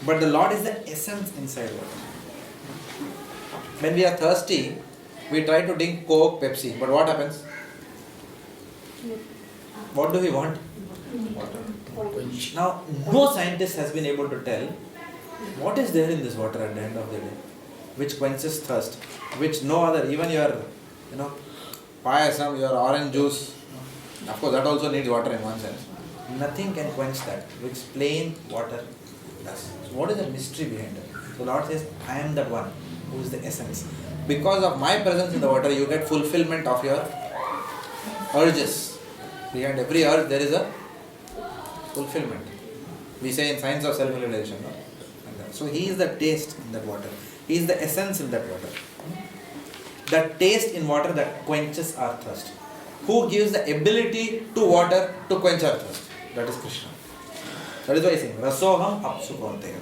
But the Lord is the essence inside water. When we are thirsty, we try to drink Coke, Pepsi. But what happens? What do we want? Water. Now, no scientist has been able to tell what is there in this water at the end of the day, which quenches thirst, which no other, even your, payasam, your orange juice, of course that also needs water in one sense. Nothing can quench that, which plain water does. So what is the mystery behind it? So Lord says, I am that one who is the essence. Because of my presence in the water, you get fulfillment of your urges. Behind every urge there is a fulfillment. We say in science of self-realization. No? Like that. So he is the taste in that water. He is the essence in that water. The taste in water that quenches our thirst. Who gives the ability to water to quench our thirst? That is Krishna. That is why he is saying, Rasoham apsu kaunteya.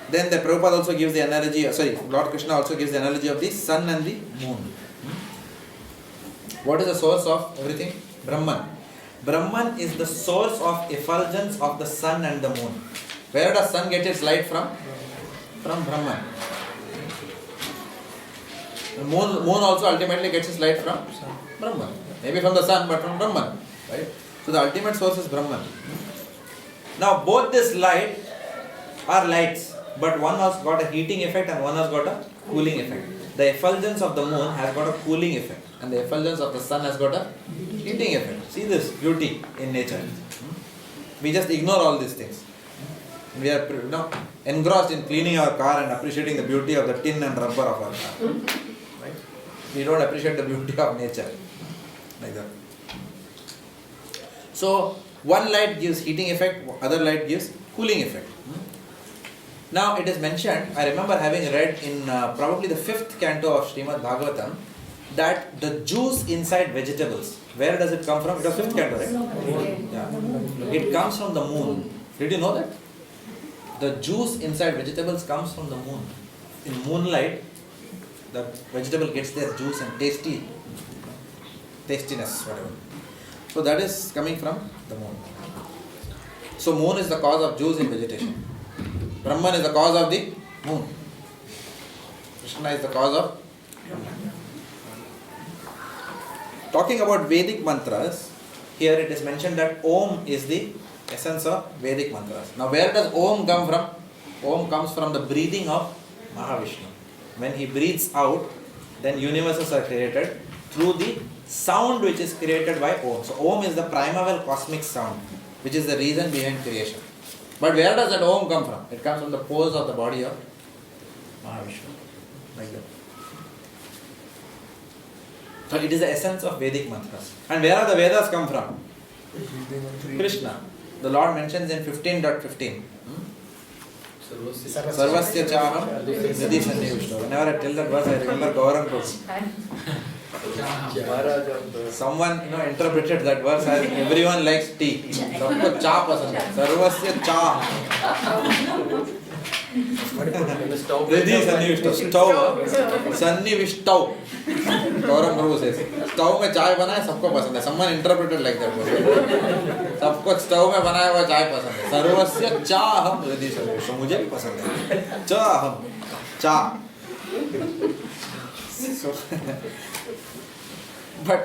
Then the Prabhupada also gives the analogy, Lord Krishna also gives the analogy of the sun and the moon. What is the source of everything? Brahman. Brahman is the source of effulgence of the sun and the moon. Where does sun get its light from? From Brahman. The moon also ultimately gets its light from Brahman. Maybe from the sun, but from Brahman. Right? So the ultimate source is Brahman. Now both this light are lights, but one has got a heating effect and one has got a cooling effect. The effulgence of the moon has got a cooling effect, and the effulgence of the sun has got a heating effect. See this beauty in nature. We just ignore all these things. We are engrossed in cleaning our car and appreciating the beauty of the tin and rubber of our car. Right? We don't appreciate the beauty of nature. Like that. So one light gives heating effect, other light gives cooling effect. Now it is mentioned, I remember having read in probably the 5th canto of Srimad Bhagavatam, that the juice inside vegetables, where does it come from? It was 5th canto, right? Yeah. It comes from the moon. Did you know that? The juice inside vegetables comes from the moon. In moonlight, the vegetable gets their juice and tastiness, whatever. So that is coming from the moon. So moon is the cause of juice in vegetation. Brahman is the cause of the moon. Krishna is the cause of Brahman. Talking about Vedic mantras, here it is mentioned that Om is the essence of Vedic mantras. Now where does Om come from? Om comes from the breathing of Mahavishnu. When he breathes out, then universes are created through the sound which is created by Om. So Om is the primeval cosmic sound, which is the reason behind creation. But where does that Om come from? It comes from the pores of the body of Mahavishnu. Like that. So it is the essence of Vedic mantras. And where are the Vedas come from? Krishna. The Lord mentions in 15.15. Sarvasya chaham nidhi sannivishto. Whenever I tell that verse, I remember Gaurang Prabhu. Someone interpreted that verse as everyone likes tea. Sabko cha pasand hai. Sarvasya cha. Nidhi sannivishto. Stove. Sannivishto. Gaurang Prabhu says. Stove mein chai bana hai, sabko pasand hai. Someone interpreted like that verse. सबको stove में बनाया हुआ चाय पसंद है. सर्वस्य चाहम हृदि सन्निविष्टो. मुझे भी पसंद है. चाहम चा. But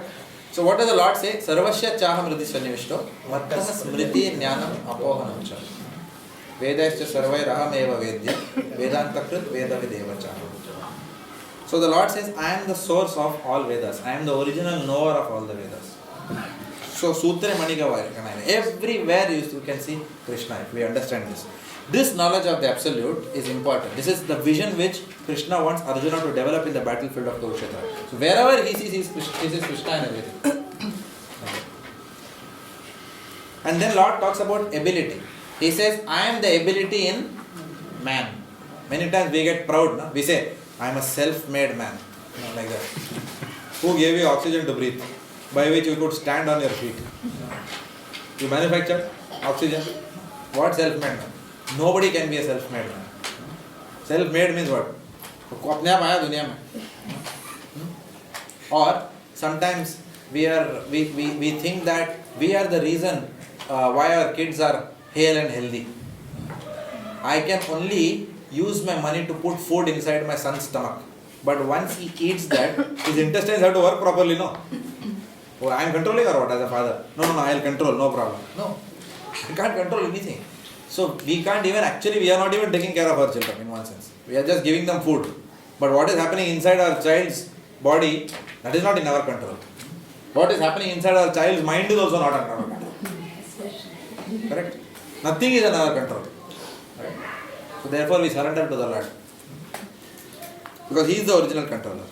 so what does the Lord say? Sarvasya chaham hridhi sannivishto mattah smriti jnanam apohanam cha. Vedascha sarvai rahameva vedya vedantakrit vedavideva cha. So the Lord says, I am the source of all Vedas. I am the original knower of all the Vedas. So Sutra Maniga Vaikanaya. Everywhere you can see Krishna, if we understand this. This knowledge of the Absolute is important. This is the vision which Krishna wants Arjuna to develop in the battlefield of Kurukshetra. So wherever he sees Krishna and everything. And then Lord talks about ability. He says, I am the ability in man. Many times we get proud. No? We say, I am a self-made man. Like that. Who gave you oxygen to breathe? By which you could stand on your feet. You manufacture oxygen. What self-made man? Nobody can be a self-made man. Self-made means what? को अपने आप आया दुनिया में. Or sometimes we think that we are the reason why our kids are hale and healthy. I can only use my money to put food inside my son's stomach. But once he eats that, his intestines have to work properly, no? Oh, I am controlling or what as a father? No, I will control, no problem. No, we can't control anything. So we can't even, actually we are not even taking care of our children in one sense. We are just giving them food. But what is happening inside our child's body, that is not in our control. What is happening inside our child's mind is also not under our control. Correct? Nothing is under our control. Right? So therefore we surrender to the Lord. Because He is the original controller.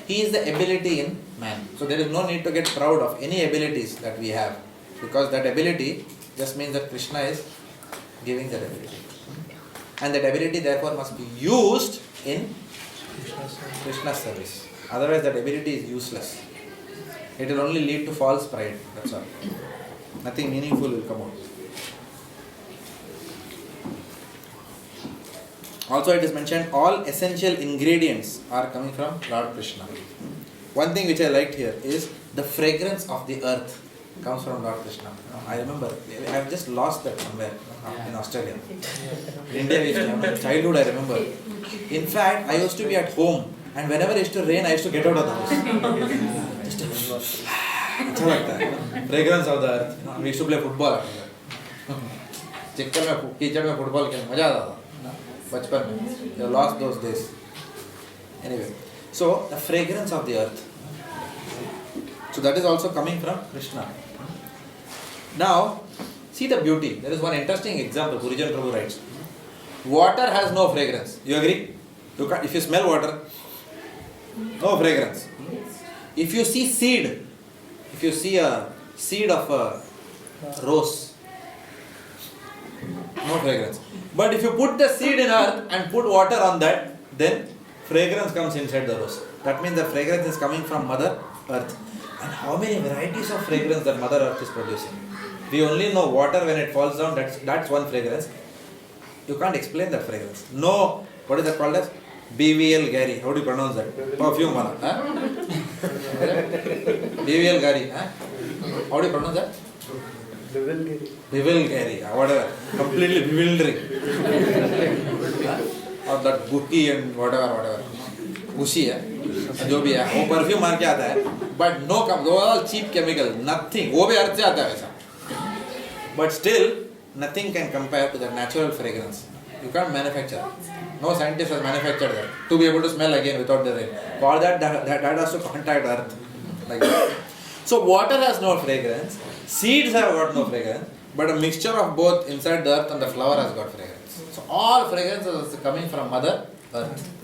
He is the ability in man. So there is no need to get proud of any abilities that we have, because that ability just means that Krishna is giving that ability. And that ability therefore must be used in Krishna's service. Otherwise that ability is useless. It will only lead to false pride. That's all. Nothing meaningful will come out. Also it is mentioned all essential ingredients are coming from Lord Krishna. One thing which I liked here is the fragrance of the earth comes from Lord Krishna. I remember, I have just lost that somewhere in Australia. In India, we used to have, childhood I remember. In fact, I used to be at home and whenever it used to rain, I used to get out of the house. Just अच्छा लगता है, fragrance of the earth. We used to play football after that. चिक्कर में कीचड़ में football खेलने मजा आता था बचपन में. You lost those days. Anyway, so the fragrance of the earth. So that is also coming from Krishna. Now, see the beauty. There is one interesting example. Gurujan Prabhu writes, water has no fragrance. You agree? You can't, if you smell water, no fragrance. If you see seed, if you see a seed of a rose, no fragrance. But if you put the seed in earth and put water on that, then fragrance comes inside the rose. That means the fragrance is coming from Mother Earth. And how many varieties of fragrance that Mother Earth is producing? We only know water when it falls down, that's one fragrance. You can't explain that fragrance. No, what is that called as? BVL Gary. How do you pronounce that? Perfume. Huh? BVL Gary. Huh? How do you pronounce that? Bewil Gary. Whatever. Completely bewildering. Or that Gucci and whatever. Gucci है. जो भी है वो perfume मार के आता है, but no, all cheap chemical, nothing. वो भी अर्थ से आता है वैसा. But still, nothing can compare to the natural fragrance. You can't manufacture. No scientist has manufactured that to be able to smell again without the rain. For that has to contact earth. Like that. So water has no fragrance, seeds have got no fragrance, but a mixture of both inside the earth and the flower has got fragrance. So all fragrances are coming from Mother Earth.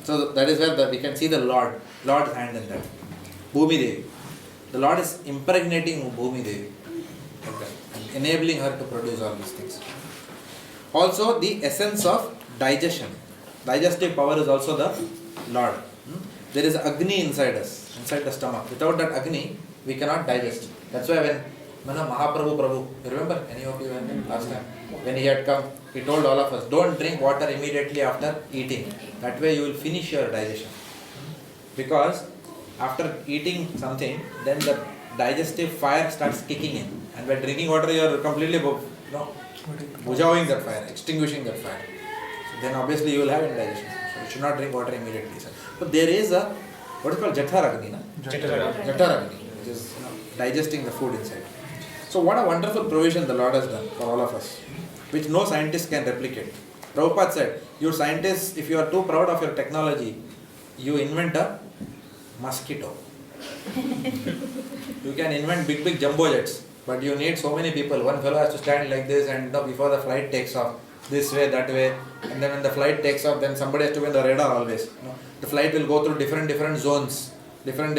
So that is where we can see the Lord's hand in that. Bhumi Devi. The Lord is impregnating Bhumi Devi. Like that, and enabling her to produce all these things. Also the essence of digestion. Digestive power is also the Lord. There is Agni inside us, inside the stomach. Without that Agni, we cannot digest. That's why when Mahaprabhu, you remember any of you last time? When he had come, he told all of us, don't drink water immediately after eating. That way you will finish your digestion. Because after eating something, then the digestive fire starts kicking in. And by drinking water, you are completely bujawing that fire, extinguishing that fire. So then obviously you will have indigestion. So you should not drink water immediately. But there is a, what is called Jatharagni, Jatharagni, which is digesting the food inside. So what a wonderful provision the Lord has done for all of us, which no scientist can replicate. Prabhupada said, you scientists, if you are too proud of your technology, you invent a mosquito. You can invent big jumbo jets, but you need so many people. One fellow has to stand like this and before the flight takes off, this way, that way, and then when the flight takes off, then somebody has to be on the radar always. The flight will go through different zones, different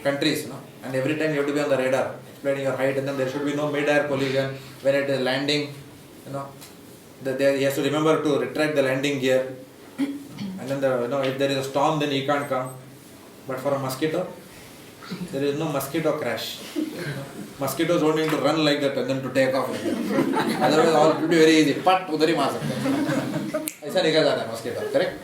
countries, and every time you have to be on the radar, explaining your height, and then there should be no mid-air collision. When it is landing, he has to remember to retract the landing gear, and then if there is a storm, then he can't come. But for a mosquito, there is no mosquito crash. Mosquitoes don't need to run like that and then to take off like that. Otherwise, all it will be very easy. Pat, udhar hi maar sakte hain. Aisa nikal jata hai mosquito, correct?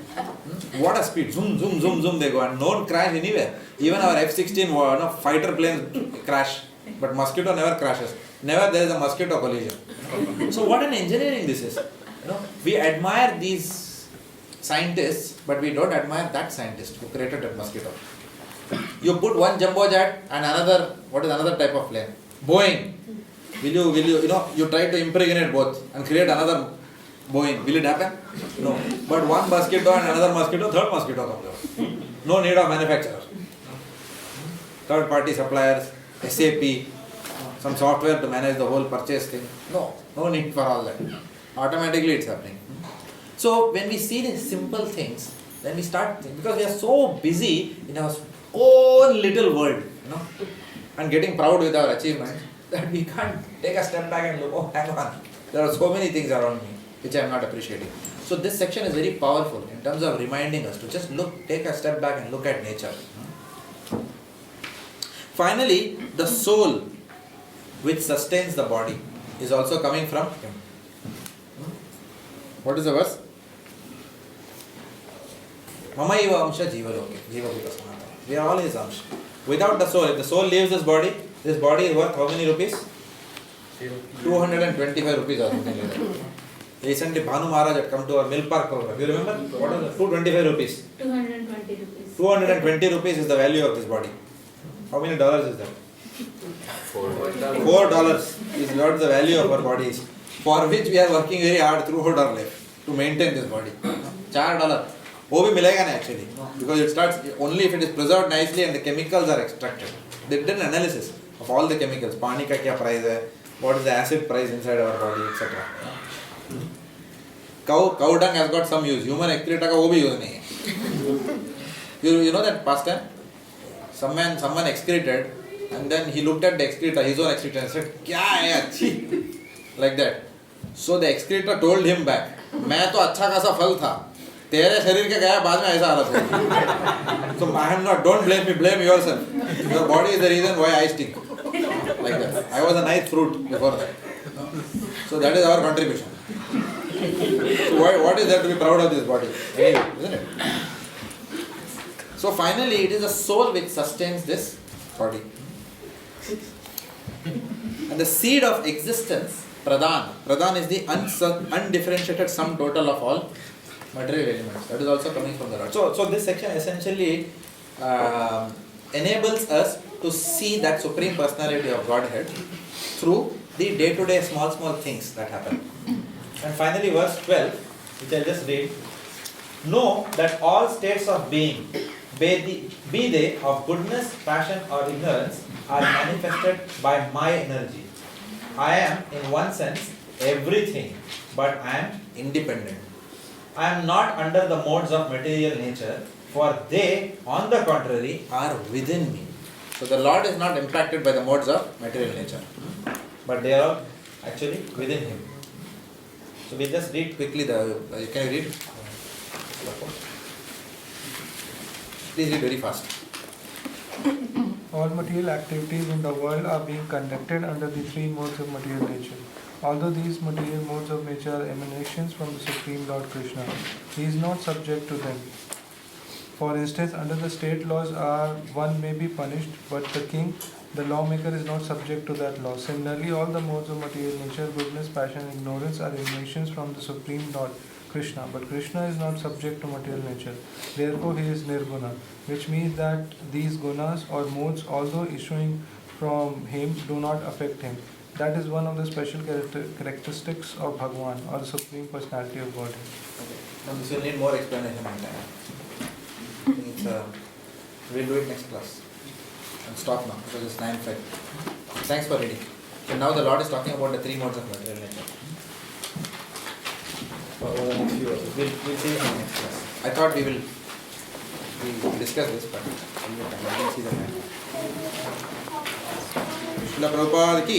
What a speed! Zoom, they go, and no one crash anywhere. Even our F-16 fighter planes crash, but mosquito never crashes. Never there is a mosquito collision. So what an engineering this is. We admire these scientists, but we don't admire that scientist who created that mosquito. You put one jumbo jet and another, what is another type of plane? Boeing. Will you, you try to impregnate both and create another Boeing. Will it happen? No. But one mosquito and another mosquito, third mosquito comes out. No need of manufacturer. Third party suppliers, SAP, some software to manage the whole purchase thing. No need for all that. Automatically it's happening. So when we see these simple things, then we start, because we are so busy in our own little world, and getting proud with our achievements, that we can't take a step back and look, oh, hang on, there are so many things around me which I am not appreciating. So this section is very powerful in terms of reminding us to just take a step back and look at nature. Finally, the soul which sustains the body is also coming from him. What is the verse? Mamaiva amsha jiva loke, jiva bhuta sanatana. We are all his amsha. Without the soul, if the soul leaves this body is worth how many rupees? 225 rupees or something like that. Recently, Bhanu Maharaj had come to our Mill Park program. You remember? What was it? 225 rupees. 220 rupees. 220 rupees is the value of this body. How many dollars is that? $4 is what the value of our body is, for which we are working very hard throughout our life to maintain this body. $4. वो भी मिलेगा ना actually, because it starts only if it is preserved nicely and the chemicals are extracted. They did an analysis of all the chemicals. पानी का क्या price है, what is the acid price inside our body, etc. Cow dung has got some use. Human excreta का वो भी use नहीं है. You know that past time? Someone excreted, and then he looked at the excreta, his own excreta, and said, "Kya hai achhi?" Like that. So the excreta told him back, "मैं तो अच्छा खासा फल था, तेरे शरीर के गया बाद में ऐसा हालत हो." So I am not. Don't blame me. Blame yourself. Your body is the reason why I stink. Like that. I was a nice fruit before that. So that is our contribution. So what is there to be proud of this body? Anyway, isn't it? So finally, it is the soul which sustains this body. And the seed of existence, pradhan. Pradhan is the undifferentiated sum total of all material elements. That is also coming from the Lord. So this section essentially enables us to see that Supreme Personality of Godhead through the day-to-day small things that happen. And finally, verse 12, which I just read. Know that all states of being, be they of goodness, passion or ignorance, are manifested by my energy. I am, in one sense, everything, but I am independent. I am not under the modes of material nature, for they, on the contrary, are within me. So the Lord is not impacted by the modes of material nature, but they are actually within him. So we just read quickly can you read? Please read very fast. All material activities in the world are being conducted under the three modes of material nature. Although these material modes of nature are emanations from the Supreme Lord Krishna, he is not subject to them. For instance, under the state laws, one may be punished, but the king, the lawmaker, is not subject to that law. Similarly, all the modes of material nature, goodness, passion, and ignorance, are emanations from the Supreme Lord Krishna. But Krishna is not subject to material nature. Therefore, he is nirguna, which means that these gunas or modes, although issuing from him, do not affect him. That is one of the special characteristics of Bhagwan, or the Supreme Personality of Godhead. Now this will need more explanation and time. We'll do it next class. And stop now because it's 9:05. Thanks for reading. So now the Lord is talking about the three modes of material nature. Over the next few verses. We'll see in the next class. I thought we will discuss this, but I can see the time. Krishna Prabhupada ki.